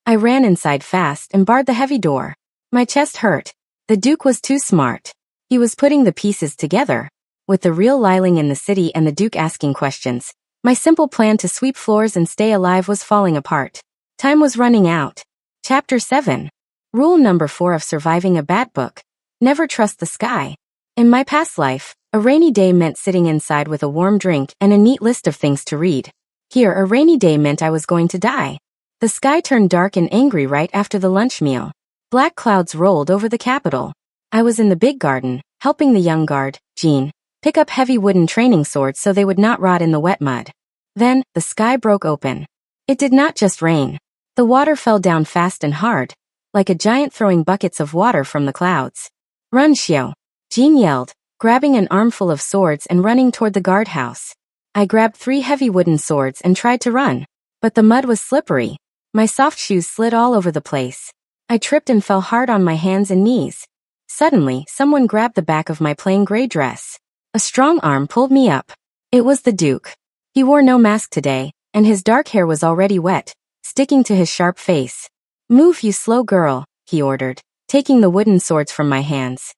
[SPEAKER 1] I ran inside fast and barred the heavy door. My chest hurt. The Duke was too smart. He was putting the pieces together. With the real Liling in the city and the Duke asking questions, my simple plan to sweep floors and stay alive was falling apart. Time was running out. Chapter 7. Rule number 4 of surviving a bad book. Never trust the sky. In my past life, a rainy day meant sitting inside with a warm drink and a neat list of things to read. Here, a rainy day meant I was going to die. The sky turned dark and angry right after the lunch meal. Black clouds rolled over the capital. I was in the big garden, helping the young guard, Jean, pick up heavy wooden training swords so they would not rot in the wet mud. Then, the sky broke open. It did not just rain. The water fell down fast and hard, like a giant throwing buckets of water from the clouds. "Run, Xiao!" Jean yelled, grabbing an armful of swords and running toward the guardhouse. I grabbed 3 heavy wooden swords and tried to run, but the mud was slippery. My soft shoes slid all over the place. I tripped and fell hard on my hands and knees. Suddenly, someone grabbed the back of my plain gray dress. A strong arm pulled me up. It was the Duke. He wore no mask today, and his dark hair was already wet, sticking to his sharp face. "Move, you slow girl," he ordered, taking the wooden swords from my hands.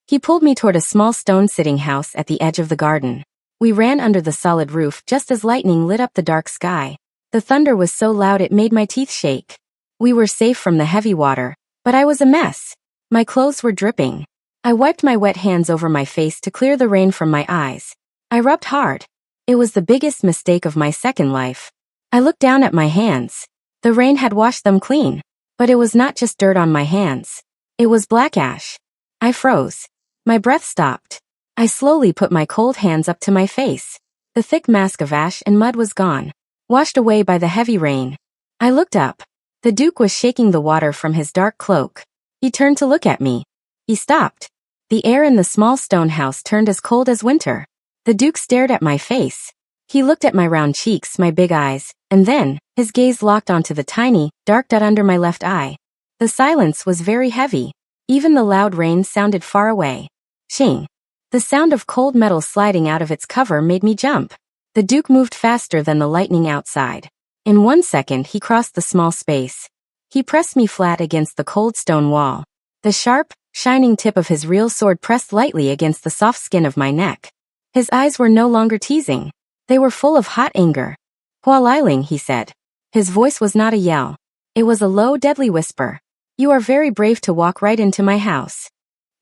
[SPEAKER 1] He pulled me toward a small stone sitting house at the edge of the garden. We ran under the solid roof just as lightning lit up the dark sky. The thunder was so loud it made my teeth shake. We were safe from the heavy water, but I was a mess. My clothes were dripping. I wiped my wet hands over my face to clear the rain from my eyes. I rubbed hard. It was the biggest mistake of my second life. I looked down at my hands. The rain had washed them clean, but it was not just dirt on my hands. It was black ash. I froze. My breath stopped. I slowly put my cold hands up to my face. The thick mask of ash and mud was gone, washed away by the heavy rain. I looked up. The Duke was shaking the water from his dark cloak. He turned to look at me. He stopped. The air in the small stone house turned as cold as winter. The Duke stared at my face. He looked at my round cheeks, my big eyes, and then, his gaze locked onto the tiny, dark dot under my left eye. The silence was very heavy. Even the loud rain sounded far away. Shing. The sound of cold metal sliding out of its cover made me jump. The Duke moved faster than the lightning outside. In 1 second he crossed the small space. He pressed me flat against the cold stone wall. The sharp, shining tip of his real sword pressed lightly against the soft skin of my neck. His eyes were no longer teasing. They were full of hot anger. Hua Liling, he said. His voice was not a yell. It was a low, deadly whisper. You are very brave to walk right into my house.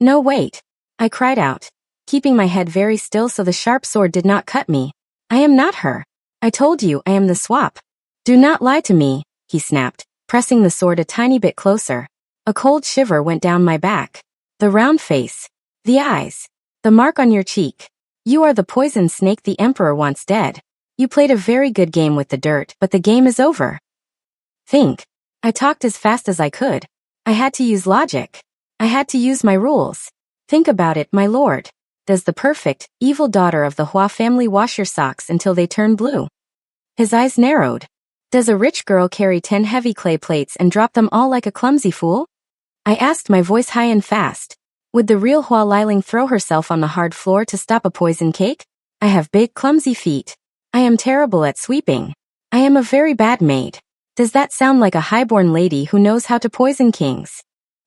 [SPEAKER 1] No, wait. I cried out, keeping my head very still so the sharp sword did not cut me. I am not her. I told you I am the swap. Do not lie to me, he snapped, pressing the sword a tiny bit closer. A cold shiver went down my back. The round face. The eyes. The mark on your cheek. You are the poison snake the Emperor wants dead. You played a very good game with the dirt, but the game is over. Think. I talked as fast as I could. I had to use logic. I had to use my rules. Think about it, my lord. Does the perfect, evil daughter of the Hua family wash your socks until they turn blue? His eyes narrowed. Does a rich girl carry 10 heavy clay plates and drop them all like a clumsy fool? I asked, my voice high and fast. Would the real Hua Liling throw herself on the hard floor to stop a poison cake? I have big, clumsy feet. I am terrible at sweeping. I am a very bad maid. Does that sound like a highborn lady who knows how to poison kings?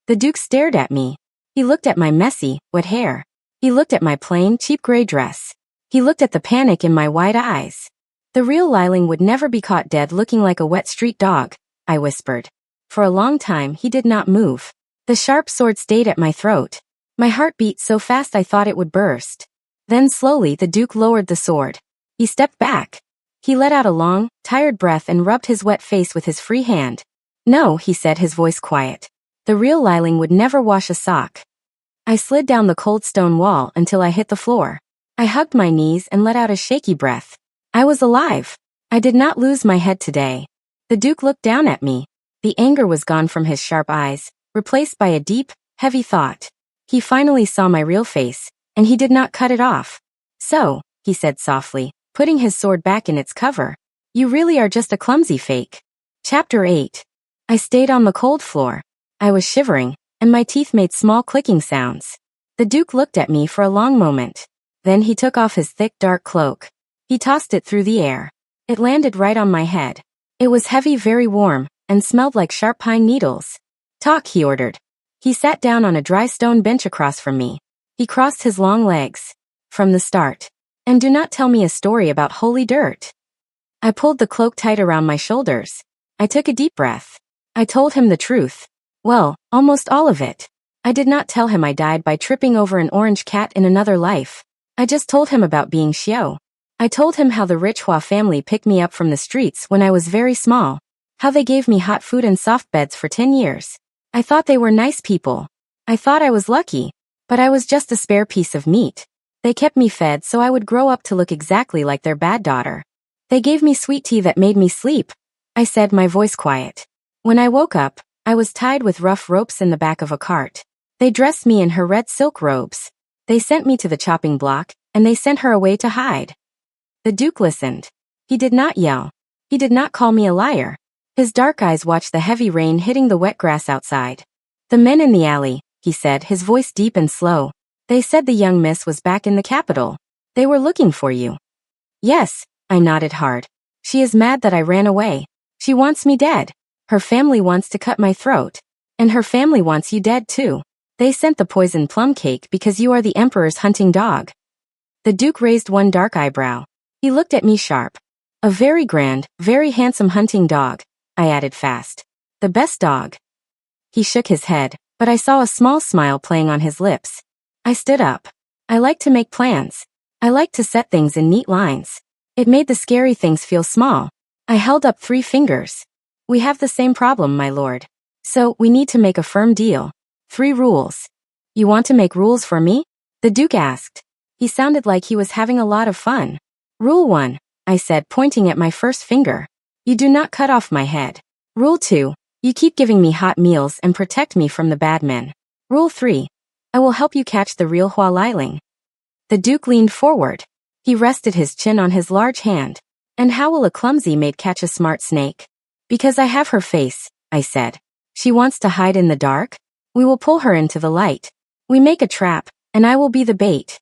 [SPEAKER 1] The Duke stared at me. He looked at my messy, wet hair. He looked at my plain, cheap gray dress. He looked at the panic in my wide eyes. The real Liling would never be caught dead looking like a wet street dog, I whispered. For a long time he did not move. The sharp sword stayed at my throat. My heart beat so fast I thought it would burst. Then slowly the Duke lowered the sword. He stepped back. He let out a long, tired breath and rubbed his wet face with his free hand. No, he said, his voice quiet. The real Liling would never wash a sock. I slid down the cold stone wall until I hit the floor. I hugged my knees and let out a shaky breath. I was alive. I did not lose my head today. The Duke looked down at me. The anger was gone from his sharp eyes, replaced by a deep, heavy thought. He finally saw my real face, and he did not cut it off. So, he said softly, putting his sword back in its cover. You really are just a clumsy fake. Chapter 8. I stayed on the cold floor. I was shivering, and my teeth made small clicking sounds. The Duke looked at me for a long moment. Then he took off his thick dark cloak. He tossed it through the air. It landed right on my head. It was heavy, very warm, and smelled like sharp pine needles. Talk, he ordered. He sat down on a dry stone bench across from me. He crossed his long legs. From the start. And do not tell me a story about holy dirt. I pulled the cloak tight around my shoulders. I took a deep breath. I told him the truth. Well, almost all of it. I did not tell him I died by tripping over an orange cat in another life. I just told him about being Xiao. I told him how the rich Hua family picked me up from the streets when I was very small. How they gave me hot food and soft beds for 10 years. I thought they were nice people. I thought I was lucky. But I was just a spare piece of meat. They kept me fed so I would grow up to look exactly like their bad daughter. They gave me sweet tea that made me sleep. I said, my voice quiet. When I woke up, I was tied with rough ropes in the back of a cart. They dressed me in her red silk robes. They sent me to the chopping block, and they sent her away to hide. The Duke listened. He did not yell. He did not call me a liar. His dark eyes watched the heavy rain hitting the wet grass outside. The men in the alley, he said, his voice deep and slow. They said the young miss was back in the capital. They were looking for you. Yes, I nodded hard. She is mad that I ran away. She wants me dead. Her family wants to cut my throat. And her family wants you dead too. They sent the poisoned plum cake because you are the Emperor's hunting dog. The Duke raised one dark eyebrow. He looked at me sharp. A very grand, very handsome hunting dog, I added fast. The best dog. He shook his head, but I saw a small smile playing on his lips. I stood up. I like to make plans. I like to set things in neat lines. It made the scary things feel small. I held up 3 fingers. We have the same problem, my lord. So, we need to make a firm deal. 3 rules. You want to make rules for me? The Duke asked. He sounded like he was having a lot of fun. Rule 1, I said, pointing at my first finger. You do not cut off my head. Rule 2, you keep giving me hot meals and protect me from the bad men. Rule 3, I will help you catch the real Hua Liling. The Duke leaned forward. He rested his chin on his large hand. And how will a clumsy maid catch a smart snake? Because I have her face, I said. She wants to hide in the dark? We will pull her into the light. We make a trap, and I will be the bait.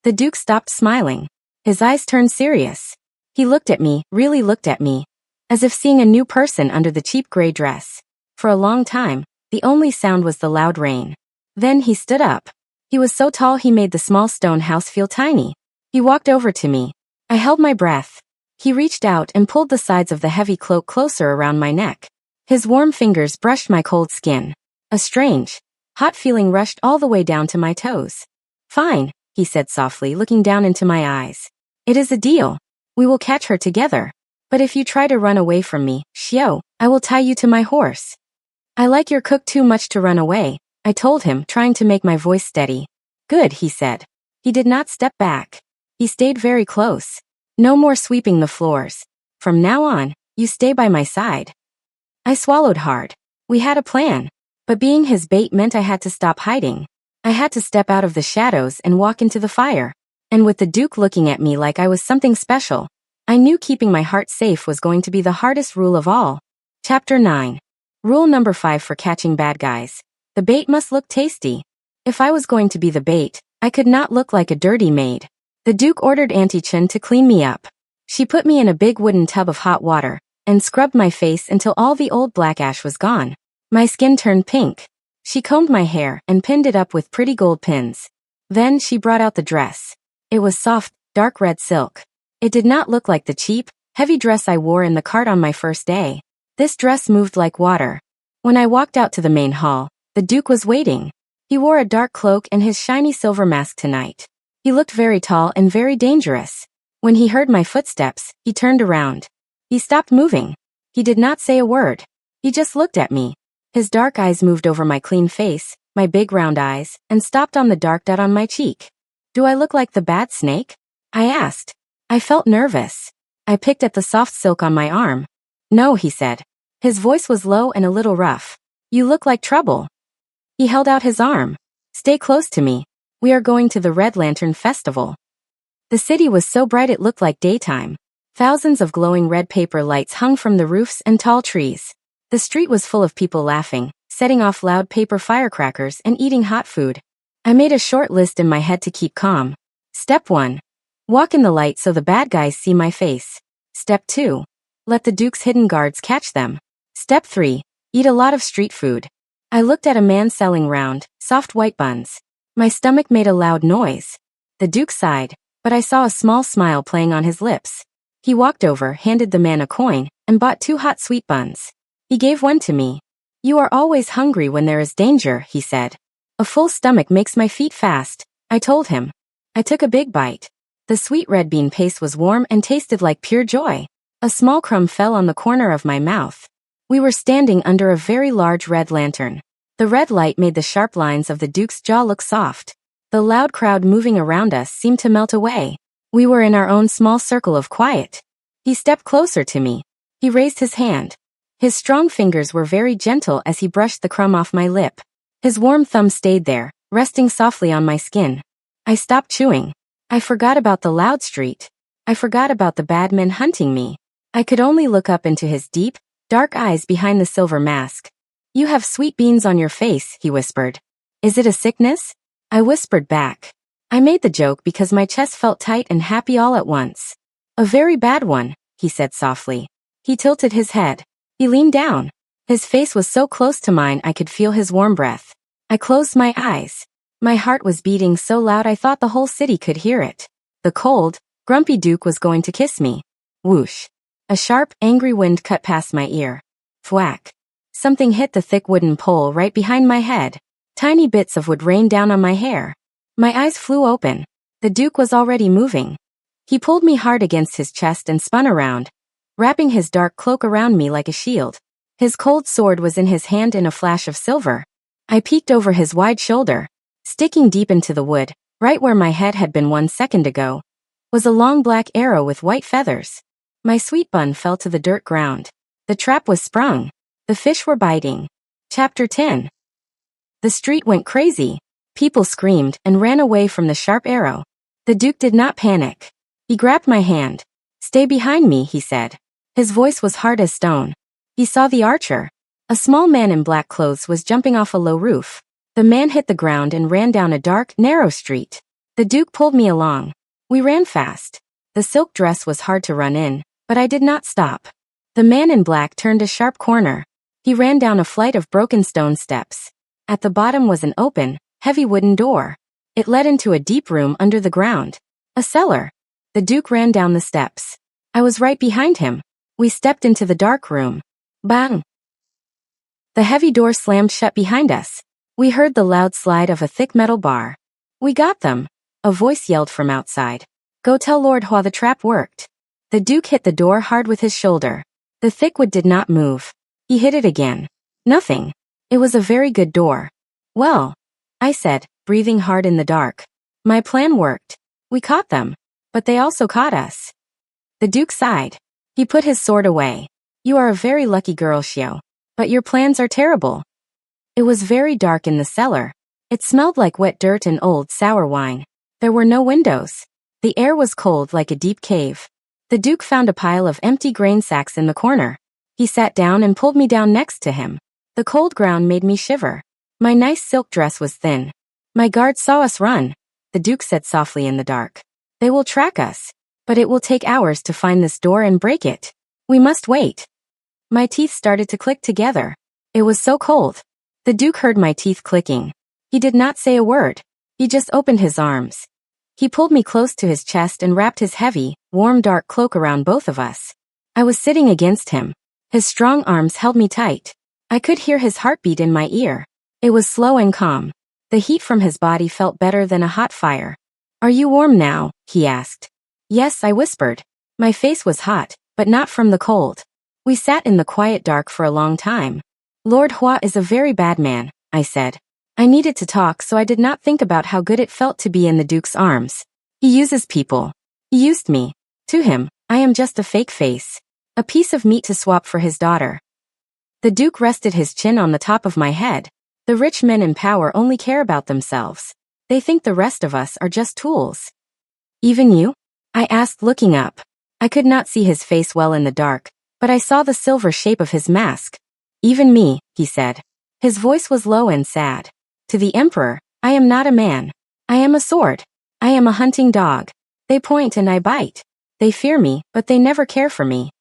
[SPEAKER 1] The Duke stopped smiling. His eyes turned serious. He looked at me, really looked at me, as if seeing a new person under the cheap gray dress. For a long time, the only sound was the loud rain. Then he stood up. He was so tall he made the small stone house feel tiny. He walked over to me. I held my breath. He reached out and pulled the sides of the heavy cloak closer around my neck. His warm fingers brushed my cold skin. A strange, hot feeling rushed all the way down to my toes. Fine, he said softly, looking down into my eyes. It is a deal. We will catch her together. But if you try to run away from me, Xiao, I will tie you to my horse. I like your cook too much to run away, I told him, trying to make my voice steady. Good, he said. He did not step back. He stayed very close. No more sweeping the floors. From now on, you stay by my side. I swallowed hard. We had a plan. But being his bait meant I had to stop hiding. I had to step out of the shadows and walk into the fire. And with the Duke looking at me like I was something special, I knew keeping my heart safe was going to be the hardest rule of all. Chapter 9. Rule number 5 for catching bad guys. The bait must look tasty. If I was going to be the bait, I could not look like a dirty maid. The Duke ordered Auntie Chen to clean me up. She put me in a big wooden tub of hot water and scrubbed my face until all the old black ash was gone. My skin turned pink. She combed my hair and pinned it up with pretty gold pins. Then she brought out the dress. It was soft, dark red silk. It did not look like the cheap, heavy dress I wore in the cart on my first day. This dress moved like water. When I walked out to the main hall, the Duke was waiting. He wore a dark cloak and his shiny silver mask tonight. He looked very tall and very dangerous. When he heard my footsteps, he turned around. He stopped moving. He did not say a word. He just looked at me. His dark eyes moved over my clean face, my big round eyes, and stopped on the dark dot on my cheek. Do I look like the bad snake? I asked. I felt nervous. I picked at the soft silk on my arm. No, he said. His voice was low and a little rough. You look like trouble. He held out his arm. Stay close to me. We are going to the Red Lantern Festival. The city was so bright it looked like daytime. Thousands of glowing red paper lights hung from the roofs and tall trees. The street was full of people laughing, setting off loud paper firecrackers and eating hot food. I made a short list in my head to keep calm. Step 1. Walk in the light so the bad guys see my face. Step 2. Let the Duke's hidden guards catch them. Step 3. Eat a lot of street food. I looked at a man selling round, soft white buns. My stomach made a loud noise. The Duke sighed, but I saw a small smile playing on his lips. He walked over, handed the man a coin, and bought 2 hot sweet buns. He gave one to me. You are always hungry when there is danger, he said. A full stomach makes my feet fast, I told him. I took a big bite. The sweet red bean paste was warm and tasted like pure joy. A small crumb fell on the corner of my mouth. We were standing under a very large red lantern. The red light made the sharp lines of the Duke's jaw look soft. The loud crowd moving around us seemed to melt away. We were in our own small circle of quiet. He stepped closer to me. He raised his hand. His strong fingers were very gentle as he brushed the crumb off my lip. His warm thumb stayed there, resting softly on my skin. I stopped chewing. I forgot about the loud street. I forgot about the bad men hunting me. I could only look up into his deep, dark eyes behind the silver mask. You have sweet beans on your face, he whispered. Is it a sickness? I whispered back. I made the joke because my chest felt tight and happy all at once. A very bad one, he said softly. He tilted his head. He leaned down. His face was so close to mine I could feel his warm breath. I closed my eyes. My heart was beating so loud I thought the whole city could hear it. The cold, grumpy Duke was going to kiss me. Whoosh. A sharp, angry wind cut past my ear. Thwack. Something hit the thick wooden pole right behind my head. Tiny bits of wood rained down on my hair. My eyes flew open. The Duke was already moving. He pulled me hard against his chest and spun around, wrapping his dark cloak around me like a shield. His cold sword was in his hand in a flash of silver. I peeked over his wide shoulder. Sticking deep into the wood, right where my head had been 1 second ago, was a long black arrow with white feathers. My sweet bun fell to the dirt ground. The trap was sprung. The fish were biting. Chapter 10. The street went crazy. People screamed and ran away from the sharp arrow. The Duke did not panic. He grabbed my hand. Stay behind me, he said. His voice was hard as stone. He saw the archer. A small man in black clothes was jumping off a low roof. The man hit the ground and ran down a dark, narrow street. The Duke pulled me along. We ran fast. The silk dress was hard to run in, but I did not stop. The man in black turned a sharp corner. He ran down a flight of broken stone steps. At the bottom was an open, heavy wooden door. It led into a deep room under the ground. A cellar. The Duke ran down the steps. I was right behind him. We stepped into the dark room. Bang! The heavy door slammed shut behind us. We heard the loud slide of a thick metal bar. We got them. A voice yelled from outside. Go tell Lord Hua the trap worked. The Duke hit the door hard with his shoulder. The thick wood did not move. He hit it again. Nothing. It was a very good door. Well, I said, breathing hard in the dark. My plan worked. We caught them. But they also caught us. The Duke sighed. He put his sword away. You are a very lucky girl, Xiao. But your plans are terrible. It was very dark in the cellar. It smelled like wet dirt and old sour wine. There were no windows. The air was cold like a deep cave. The Duke found a pile of empty grain sacks in the corner. He sat down and pulled me down next to him. The cold ground made me shiver. My nice silk dress was thin. My guards saw us run. The Duke said softly in the dark. They will track us. But it will take hours to find this door and break it. We must wait. My teeth started to click together. It was so cold. The Duke heard my teeth clicking. He did not say a word. He just opened his arms. He pulled me close to his chest and wrapped his heavy, warm dark cloak around both of us. I was sitting against him. His strong arms held me tight. I could hear his heartbeat in my ear. It was slow and calm. The heat from his body felt better than a hot fire. Are you warm now? He asked. Yes, I whispered. My face was hot, but not from the cold. We sat in the quiet dark for a long time. Lord Hua is a very bad man, I said. I needed to talk, so I did not think about how good it felt to be in the Duke's arms. He uses people. He used me. To him, I am just a fake face. A piece of meat to swap for his daughter. The Duke rested his chin on the top of my head. The rich men in power only care about themselves. They think the rest of us are just tools. Even you? I asked, looking up. I could not see his face well in the dark, but I saw the silver shape of his mask. Even me, he said. His voice was low and sad. To the Emperor, I am not a man. I am a sword. I am a hunting dog. They point and I bite. They fear me, but they never care for me.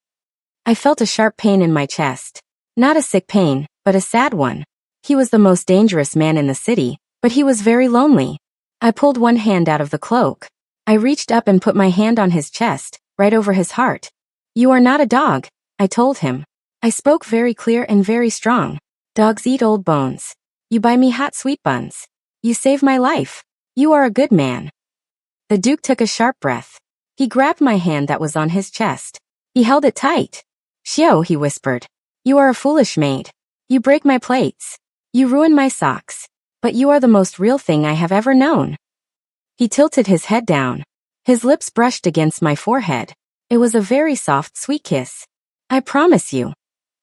[SPEAKER 1] I felt a sharp pain in my chest. Not a sick pain, but a sad one. He was the most dangerous man in the city, but he was very lonely. I pulled one hand out of the cloak. I reached up and put my hand on his chest, right over his heart. You are not a dog, I told him. I spoke very clear and very strong. Dogs eat old bones. You buy me hot sweet buns. You save my life. You are a good man. The Duke took a sharp breath. He grabbed my hand that was on his chest. He held it tight. Xiao, he whispered. You are a foolish maid. You break my plates. You ruin my socks. But you are the most real thing I have ever known. He tilted his head down. His lips brushed against my forehead. It was a very soft, sweet kiss. I promise you,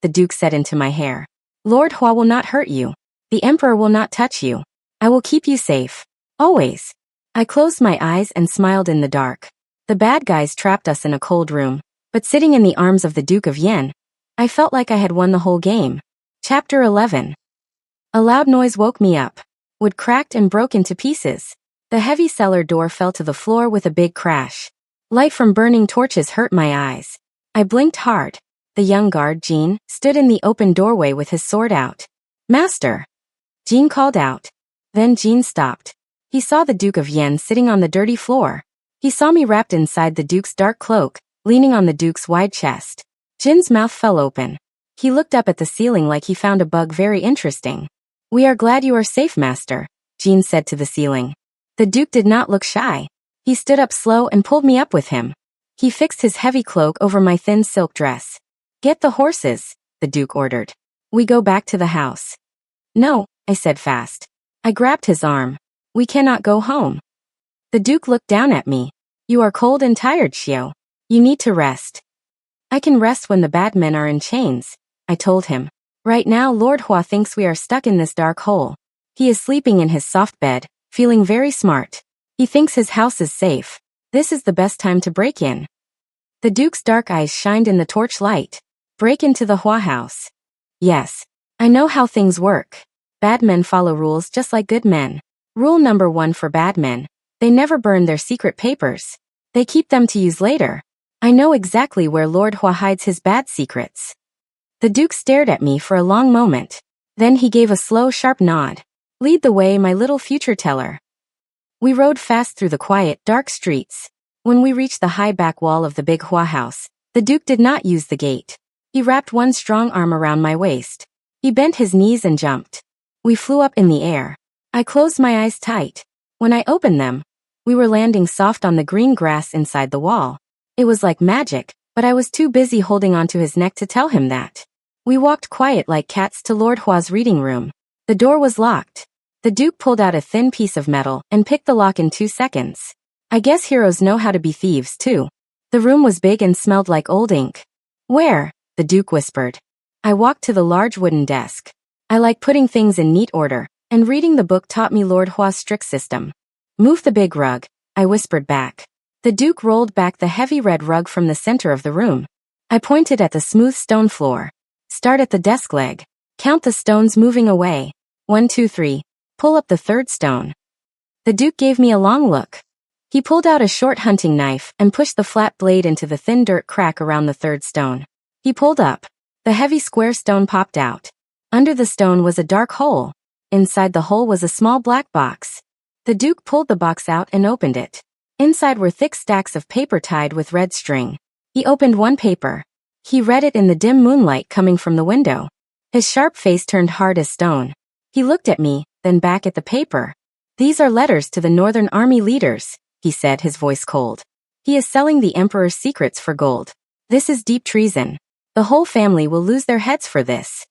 [SPEAKER 1] the Duke said into my hair. Lord Hua will not hurt you. The Emperor will not touch you. I will keep you safe. Always. I closed my eyes and smiled in the dark. The bad guys trapped us in a cold room, but sitting in the arms of the Duke of Yen, I felt like I had won the whole game. Chapter 11. A loud noise woke me up. Wood cracked and broke into pieces. The heavy cellar door fell to the floor with a big crash. Light from burning torches hurt my eyes. I blinked hard. The young guard, Jean, stood in the open doorway with his sword out. Master! Jean called out. Then Jean stopped. He saw the Duke of Yen sitting on the dirty floor. He saw me wrapped inside the Duke's dark cloak, leaning on the Duke's wide chest. Jin's mouth fell open. He looked up at the ceiling like he found a bug very interesting. We are glad you are safe, Master, Jean said to the ceiling. The Duke did not look shy. He stood up slow and pulled me up with him. He fixed his heavy cloak over my thin silk dress. Get the horses, the Duke ordered. We go back to the house. No, I said fast. I grabbed his arm. We cannot go home. The Duke looked down at me. You are cold and tired, Xiao. You need to rest. I can rest when the bad men are in chains, I told him. Right now Lord Hua thinks we are stuck in this dark hole. He is sleeping in his soft bed, feeling very smart. He thinks his house is safe. This is the best time to break in. The Duke's dark eyes shined in the torch light. Break into the Hua house. Yes. I know how things work. Bad men follow rules just like good men. Rule number 1 for bad men. They never burn their secret papers. They keep them to use later. I know exactly where Lord Hua hides his bad secrets. The Duke stared at me for a long moment. Then he gave a slow, sharp nod. Lead the way, my little future teller. We rode fast through the quiet, dark streets. When we reached the high back wall of the big Hua house, The Duke did not use the gate. He wrapped one strong arm around my waist. He bent his knees and jumped. We flew up in the air. I closed my eyes tight. When I opened them, we were landing soft on the green grass inside the wall. It was like magic, but I was too busy holding onto his neck to tell him that. We walked quiet like cats to Lord Hua's reading room. The door was locked. The Duke pulled out a thin piece of metal and picked the lock in 2 seconds. I guess heroes know how to be thieves too. The room was big and smelled like old ink. Where? The Duke whispered. I walked to the large wooden desk. I like putting things in neat order, and reading the book taught me Lord Hua's strict system. Move the big rug, I whispered back. The Duke rolled back the heavy red rug from the center of the room. I pointed at the smooth stone floor. Start at the desk leg. Count the stones moving away. 1, 2, 3. Pull up the third stone. The Duke gave me a long look. He pulled out a short hunting knife and pushed the flat blade into the thin dirt crack around the third stone. He pulled up. The heavy square stone popped out. Under the stone was a dark hole. Inside the hole was a small black box. The Duke pulled the box out and opened it. Inside were thick stacks of paper tied with red string. He opened one paper. He read it in the dim moonlight coming from the window. His sharp face turned hard as stone. He looked at me, then back at the paper. These are letters to the Northern Army leaders, he said, his voice cold. He is selling the Emperor's secrets for gold. This is deep treason. The whole family will lose their heads for this.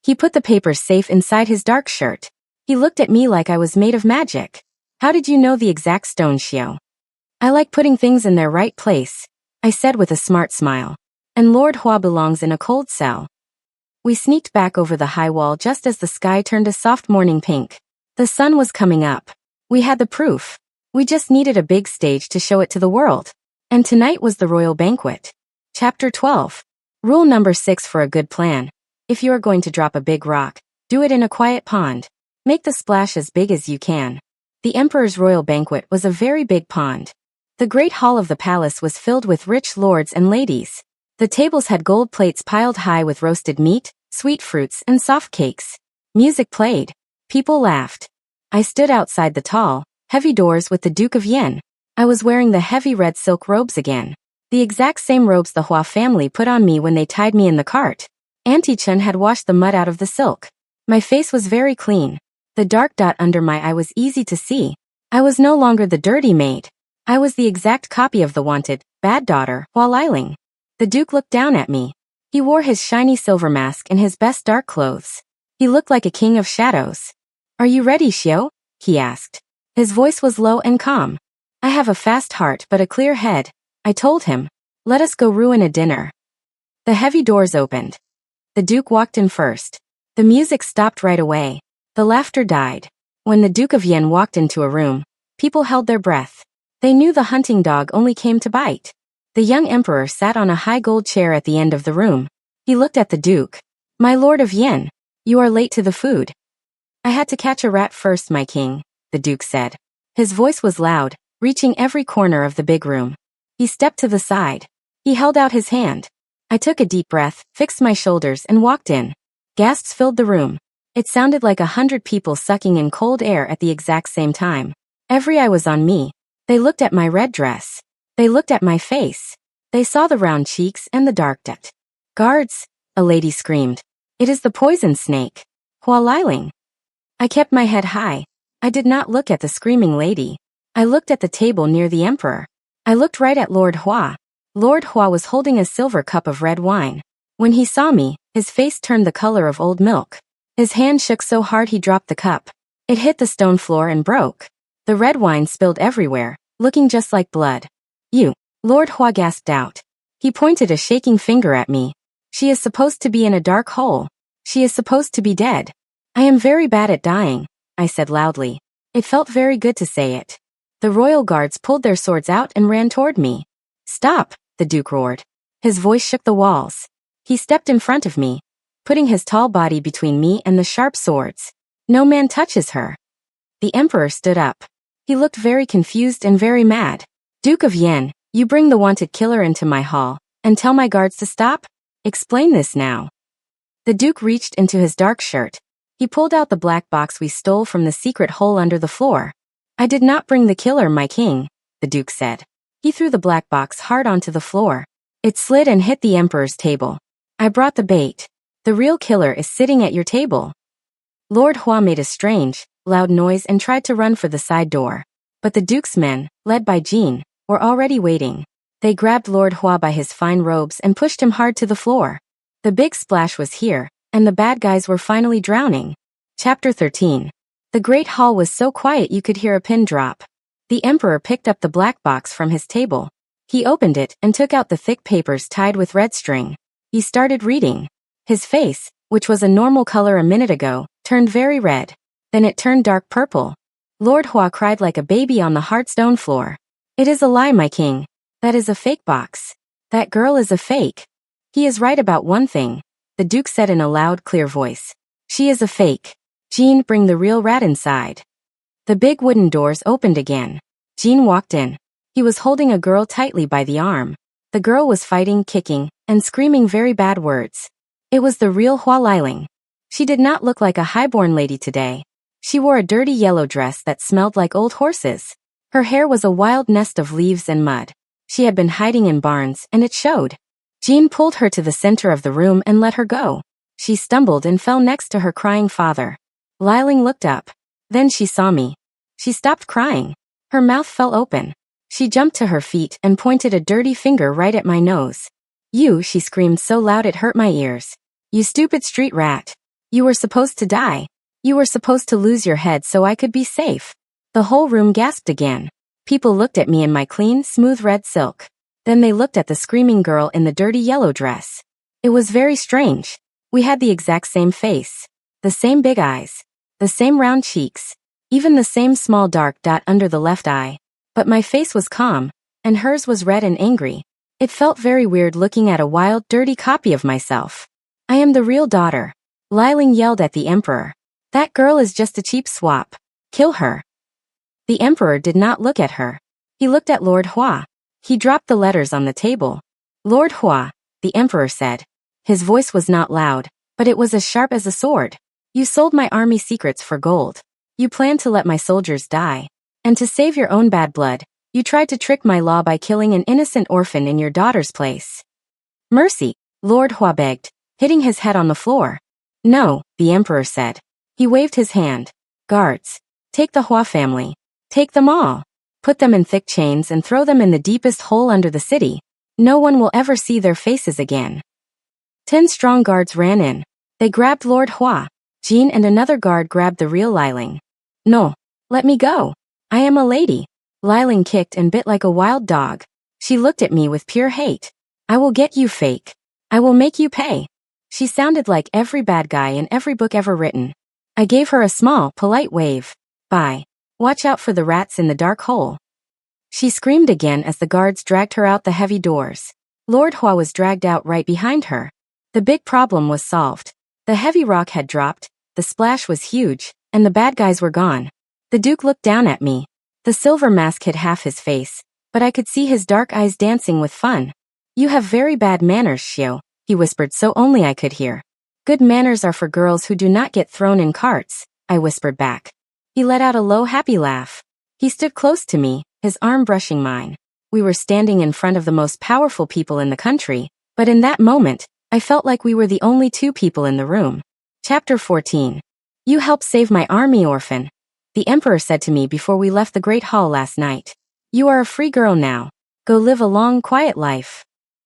[SPEAKER 1] He put the papers safe inside his dark shirt. He looked at me like I was made of magic. How did you know the exact stone, Xiao? I like putting things in their right place, I said with a smart smile. And Lord Hua belongs in a cold cell. We sneaked back over the high wall just as the sky turned a soft morning pink. The sun was coming up. We had the proof. We just needed a big stage to show it to the world. And tonight was the royal banquet. Chapter 12. Rule number 6 for a good plan. If you are going to drop a big rock, do it in a quiet pond. Make the splash as big as you can. The Emperor's royal banquet was a very big pond. The great hall of the palace was filled with rich lords and ladies. The tables had gold plates piled high with roasted meat, sweet fruits, and soft cakes. Music played. People laughed. I stood outside the tall, heavy doors with the Duke of Yen. I was wearing the heavy red silk robes again. The exact same robes the Hua family put on me when they tied me in the cart. Auntie Chen had washed the mud out of the silk. My face was very clean. The dark dot under my eye was easy to see. I was no longer the dirty maid. I was the exact copy of the wanted, bad daughter, Hua Liling. The Duke looked down at me. He wore his shiny silver mask and his best dark clothes. He looked like a king of shadows. Are you ready, Xiao? He asked. His voice was low and calm. I have a fast heart but a clear head, I told him. Let us go ruin a dinner. The heavy doors opened. The Duke walked in first. The music stopped right away. The laughter died. When the Duke of Yen walked into a room, people held their breath. They knew the hunting dog only came to bite. The young emperor sat on a high gold chair at the end of the room. He looked at the Duke. My lord of Yen, you are late to the food. I had to catch a rat first, my king, the Duke said. His voice was loud, reaching every corner of the big room. He stepped to the side. He held out his hand. I took a deep breath, fixed my shoulders, and walked in. Gasps filled the room. It sounded like 100 people sucking in cold air at the exact same time. Every eye was on me. They looked at my red dress. They looked at my face. They saw the round cheeks and the dark dot. Guards, a lady screamed. It is the poison snake. Hua Liling. I kept my head high. I did not look at the screaming lady. I looked at the table near the emperor. I looked right at Lord Hua. Lord Hua was holding a silver cup of red wine. When he saw me, his face turned the color of old milk. His hand shook so hard he dropped the cup. It hit the stone floor and broke. The red wine spilled everywhere, looking just like blood. You, Lord Hua gasped out. He pointed a shaking finger at me. She is supposed to be in a dark hole. She is supposed to be dead. I am very bad at dying, I said loudly. It felt very good to say it. The royal guards pulled their swords out and ran toward me. Stop, the Duke roared. His voice shook the walls. He stepped in front of me, putting his tall body between me and the sharp swords. No man touches her. The emperor stood up. He looked very confused and very mad. Duke of Yen, you bring the wanted killer into my hall, and tell my guards to stop? Explain this now. The Duke reached into his dark shirt. He pulled out the black box we stole from the secret hole under the floor. I did not bring the killer, my king, the Duke said. He threw the black box hard onto the floor. It slid and hit the Emperor's table. I brought the bait. The real killer is sitting at your table. Lord Hua made a strange, loud noise and tried to run for the side door. But the Duke's men, led by Jean, were already waiting. They grabbed Lord Hua by his fine robes and pushed him hard to the floor. The big splash was here, and the bad guys were finally drowning. Chapter 13. The great hall was so quiet you could hear a pin drop. The Emperor picked up the black box from his table. He opened it and took out the thick papers tied with red string. He started reading. His face, which was a normal color a minute ago, turned very red. Then it turned dark purple. Lord Hua cried like a baby on the hard stone floor. It is a lie, my king. That is a fake box. That girl is a fake. He is right about one thing, the Duke said in a loud, clear voice. She is a fake. Jean, bring the real rat inside. The big wooden doors opened again. Jean walked in. He was holding a girl tightly by the arm. The girl was fighting, kicking, and screaming very bad words. It was the real Hua Liling. She did not look like a highborn lady today. She wore a dirty yellow dress that smelled like old horses. Her hair was a wild nest of leaves and mud. She had been hiding in barns, and it showed. Jean pulled her to the center of the room and let her go. She stumbled and fell next to her crying father. Liling looked up. Then she saw me. She stopped crying. Her mouth fell open. She jumped to her feet and pointed a dirty finger right at my nose. You, she screamed so loud it hurt my ears. You stupid street rat. You were supposed to die. You were supposed to lose your head so I could be safe. The whole room gasped again. People looked at me in my clean, smooth red silk. Then they looked at the screaming girl in the dirty yellow dress. It was very strange. We had the exact same face. The same big eyes. The same round cheeks. Even the same small dark dot under the left eye. But my face was calm, and hers was red and angry. It felt very weird looking at a wild, dirty copy of myself. I am the real daughter. Liling yelled at the Emperor. That girl is just a cheap swap. Kill her. The Emperor did not look at her. He looked at Lord Hua. He dropped the letters on the table. Lord Hua, the Emperor said. His voice was not loud, but it was as sharp as a sword. You sold my army secrets for gold. You planned to let my soldiers die. And to save your own bad blood, you tried to trick my law by killing an innocent orphan in your daughter's place. Mercy, Lord Hua begged, hitting his head on the floor. No, the Emperor said. He waved his hand. Guards, take the Hua family. Take them all. Put them in thick chains and throw them in the deepest hole under the city. No one will ever see their faces again. 10 strong guards ran in. They grabbed Lord Hua. Jean and another guard grabbed the real Liling. No, let me go. I am a lady. Liling kicked and bit like a wild dog. She looked at me with pure hate. I will get you, fake. I will make you pay. She sounded like every bad guy in every book ever written. I gave her a small, polite wave. Bye. Watch out for the rats in the dark hole. She screamed again as the guards dragged her out the heavy doors. Lord Hua was dragged out right behind her. The big problem was solved. The heavy rock had dropped, the splash was huge, and the bad guys were gone. The Duke looked down at me. The silver mask hid half his face, but I could see his dark eyes dancing with fun. You have very bad manners, Xiao, he whispered so only I could hear. Good manners are for girls who do not get thrown in carts, I whispered back. He let out a low, happy laugh. He stood close to me, his arm brushing mine. We were standing in front of the most powerful people in the country, but in that moment, I felt like we were the only 2 people in the room. Chapter 14. You helped save my army, orphan. The Emperor said to me before we left the Great Hall last night. You are a free girl now. Go live a long, quiet life.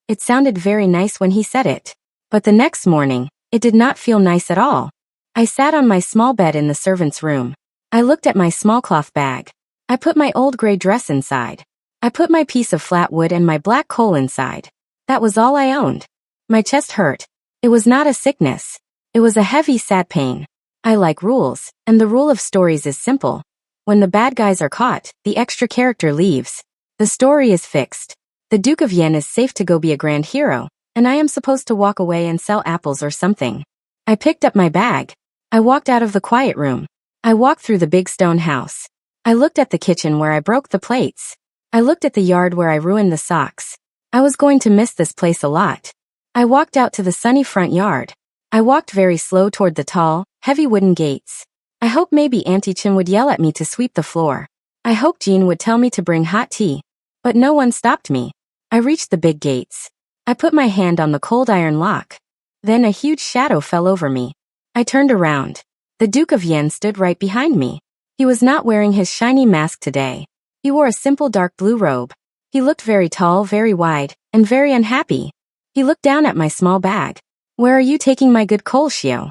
[SPEAKER 1] It sounded very nice when he said it. But the next morning, it did not feel nice at all. I sat on my small bed in the servant's room. I looked at my small cloth bag. I put my old gray dress inside. I put my piece of flat wood and my black coal inside. That was all I owned. My chest hurt. It was not a sickness. It was a heavy, sad pain. I like rules, and the rule of stories is simple. When the bad guys are caught, the extra character leaves. The story is fixed. The Duke of Yen is safe to go be a grand hero, and I am supposed to walk away and sell apples or something. I picked up my bag. I walked out of the quiet room. I walked through the big stone house. I looked at the kitchen where I broke the plates. I looked at the yard where I ruined the socks. I was going to miss this place a lot. I walked out to the sunny front yard. I walked very slow toward the tall, heavy wooden gates. I hoped maybe Auntie Chin would yell at me to sweep the floor. I hoped Jean would tell me to bring hot tea. But no one stopped me. I reached the big gates. I put my hand on the cold iron lock. Then a huge shadow fell over me. I turned around. The Duke of Yen stood right behind me. He was not wearing his shiny mask today. He wore a simple dark blue robe. He looked very tall, very wide, and very unhappy. He looked down at my small bag. "Where are you taking my good coal, Xiao?"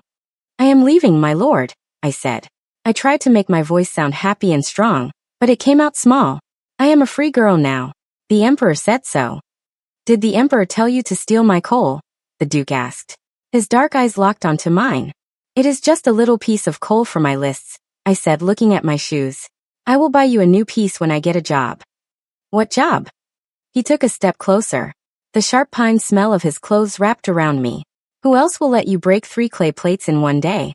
[SPEAKER 1] "I am leaving, my lord," I said. I tried to make my voice sound happy and strong, but it came out small. "I am a free girl now. The emperor said so." "Did the emperor tell you to steal my coal?" the Duke asked. His dark eyes locked onto mine. "It is just a little piece of coal for my lists," I said, looking at my shoes. "I will buy you a new piece when I get a job." "What job?" He took a step closer. The sharp pine smell of his clothes wrapped around me. "Who else will let you break 3 clay plates in one day?"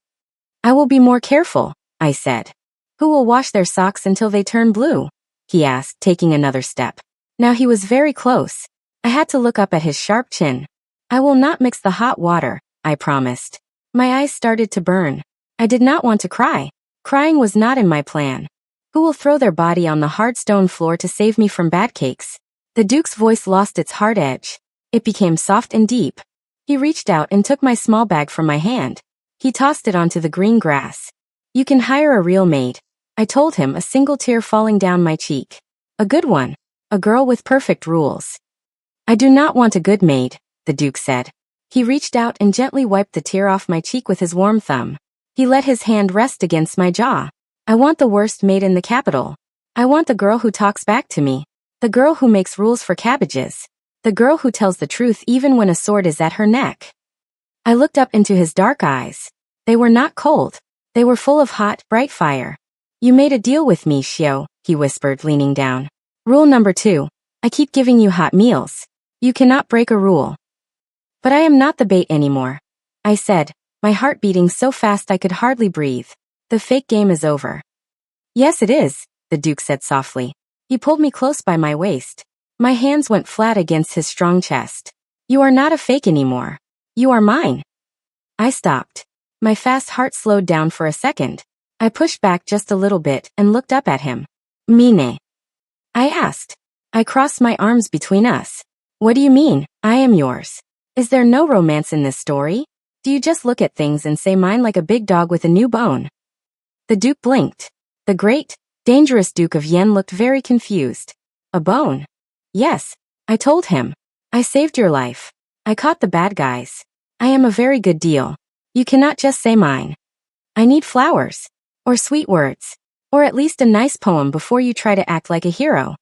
[SPEAKER 1] "I will be more careful," I said. "Who will wash their socks until they turn blue?" he asked, taking another step. Now he was very close. I had to look up at his sharp chin. "I will not mix the hot water," I promised. My eyes started to burn. I did not want to cry. Crying was not in my plan. "Who will throw their body on the hard stone floor to save me from bad cakes?" The Duke's voice lost its hard edge. It became soft and deep. He reached out and took my small bag from my hand. He tossed it onto the green grass. "You can hire a real maid," I told him, a single tear falling down my cheek. "A good one. A girl with perfect rules." "I do not want a good maid," the Duke said. He reached out and gently wiped the tear off my cheek with his warm thumb. He let his hand rest against my jaw. "I want the worst maid in the capital. I want the girl who talks back to me. The girl who makes rules for cabbages. The girl who tells the truth even when a sword is at her neck." I looked up into his dark eyes. They were not cold. They were full of hot, bright fire. "You made a deal with me, Xiao," he whispered, leaning down. "Rule number 2. I keep giving you hot meals. You cannot break a rule." "But I am not the bait anymore," I said, my heart beating so fast I could hardly breathe. "The fake game is over." "Yes, it is," the Duke said softly. He pulled me close by my waist. My hands went flat against his strong chest. "You are not a fake anymore. You are mine." I stopped. My fast heart slowed down for a second. I pushed back just a little bit and looked up at him. "Mine?" I asked. I crossed my arms between us. "What do you mean, I am yours? Is there no romance in this story? Do you just look at things and say mine like a big dog with a new bone?" The Duke blinked. The great, dangerous Duke of Yen looked very confused. "A bone?" "Yes," I told him. "I saved your life. I caught the bad guys. I am a very good deal. You cannot just say mine. I need flowers. Or sweet words. Or at least a nice poem before you try to act like a hero."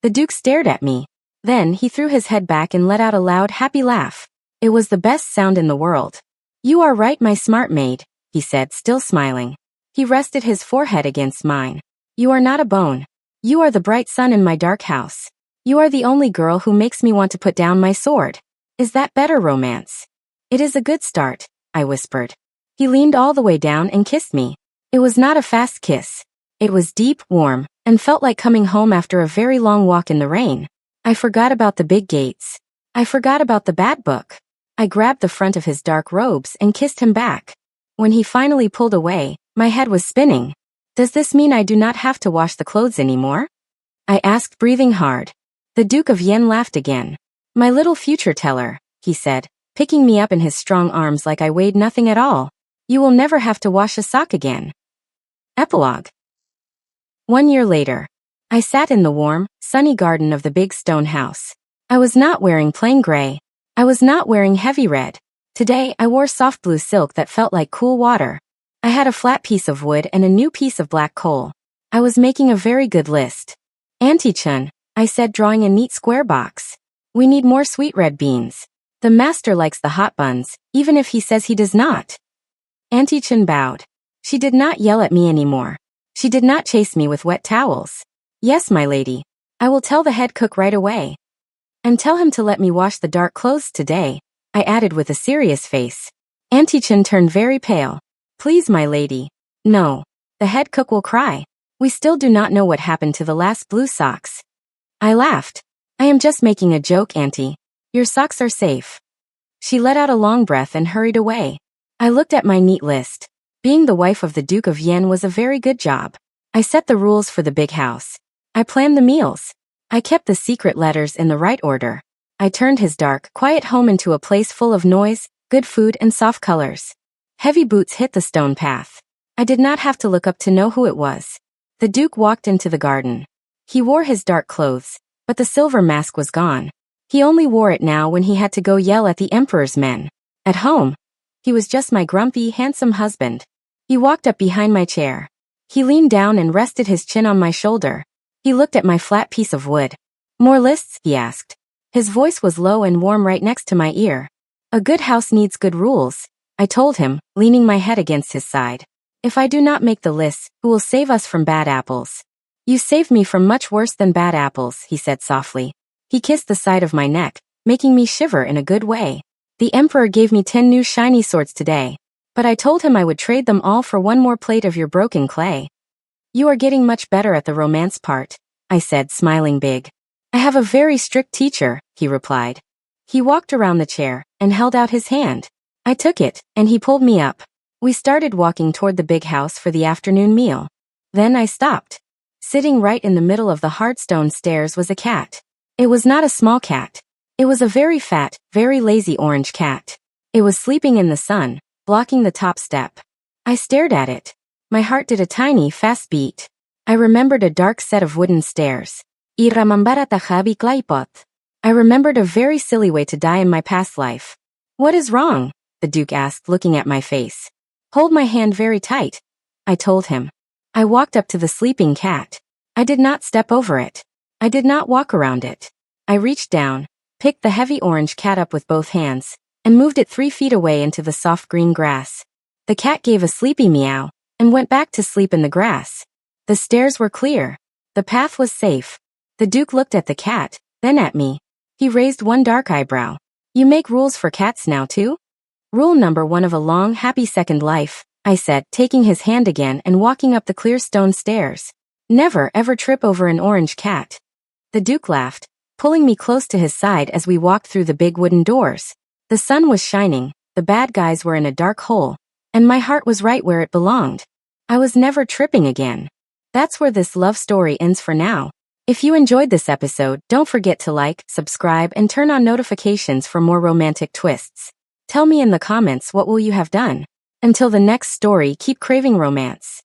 [SPEAKER 1] The Duke stared at me. Then he threw his head back and let out a loud, happy laugh. It was the best sound in the world. "You are right, my smart maid," he said, still smiling. He rested his forehead against mine. "You are not a bone. You are the bright sun in my dark house. You are the only girl who makes me want to put down my sword. Is that better romance?" "It is a good start," I whispered. He leaned all the way down and kissed me. It was not a fast kiss. It was deep, warm, and felt like coming home after a very long walk in the rain. I forgot about the big gates. I forgot about the bad book. I grabbed the front of his dark robes and kissed him back. When he finally pulled away, my head was spinning. "Does this mean I do not have to wash the clothes anymore?" I asked, breathing hard. The Duke of Yen laughed again. "My little future teller," he said, picking me up in his strong arms like I weighed nothing at all. "You will never have to wash a sock again." Epilogue. 1 year later. I sat in the warm, sunny garden of the big stone house. I was not wearing plain gray. I was not wearing heavy red. Today I wore soft blue silk that felt like cool water. I had a flat piece of wood and a new piece of black coal. I was making a very good list. "Auntie Chun," I said, drawing a neat square box. "We need more sweet red beans. The master likes the hot buns, even if he says he does not." Auntie Chun bowed. She did not yell at me anymore. She did not chase me with wet towels. "Yes, my lady. I will tell the head cook right away. And tell him to let me wash the dark clothes today," I added with a serious face. Auntie Chun turned very pale. "Please, my lady. No. The head cook will cry. We still do not know what happened to the last blue socks." I laughed. "I am just making a joke, Auntie. Your socks are safe." She let out a long breath and hurried away. I looked at my neat list. Being the wife of the Duke of Yen was a very good job. I set the rules for the big house. I planned the meals. I kept the secret letters in the right order. I turned his dark, quiet home into a place full of noise, good food, and soft colors. Heavy boots hit the stone path. I did not have to look up to know who it was. The Duke walked into the garden. He wore his dark clothes, but the silver mask was gone. He only wore it now when he had to go yell at the Emperor's men. At home, he was just my grumpy, handsome husband. He walked up behind my chair. He leaned down and rested his chin on my shoulder. He looked at my flat piece of wood. "More lists?" he asked. His voice was low and warm right next to my ear. "A good house needs good rules," I told him, leaning my head against his side. "If I do not make the lists, who will save us from bad apples?" "You saved me from much worse than bad apples," he said softly. He kissed the side of my neck, making me shiver in a good way. "The Emperor gave me 10 new shiny swords today, but I told him I would trade them all for one more plate of your broken clay." "You are getting much better at the romance part," I said, smiling big. "I have a very strict teacher," he replied. He walked around the chair and held out his hand. I took it, and he pulled me up. We started walking toward the big house for the afternoon meal. Then I stopped. Sitting right in the middle of the hard stone stairs was a cat. It was not a small cat. It was a very fat, very lazy orange cat. It was sleeping in the sun, blocking the top step. I stared at it. My heart did a tiny, fast beat. I remembered a dark set of wooden stairs. I remembered a very silly way to die in my past life. "What is wrong?" the Duke asked, looking at my face. "Hold my hand very tight," I told him. I walked up to the sleeping cat. I did not step over it. I did not walk around it. I reached down, picked the heavy orange cat up with both hands, and moved it 3 feet away into the soft green grass. The cat gave a sleepy meow and went back to sleep in the grass. The stairs were clear. The path was safe. The Duke looked at the cat, then at me. He raised one dark eyebrow. "You make rules for cats now too?" "Rule number 1 of a long, happy second life," I said, taking his hand again and walking up the clear stone stairs. "Never ever trip over an orange cat." The Duke laughed, pulling me close to his side as we walked through the big wooden doors. The sun was shining, the bad guys were in a dark hole, and my heart was right where it belonged. I was never tripping again. That's where this love story ends for now. If you enjoyed this episode, don't forget to like, subscribe, and turn on notifications for more romantic twists. Tell me in the comments what will you have done. Until the next story, keep craving romance.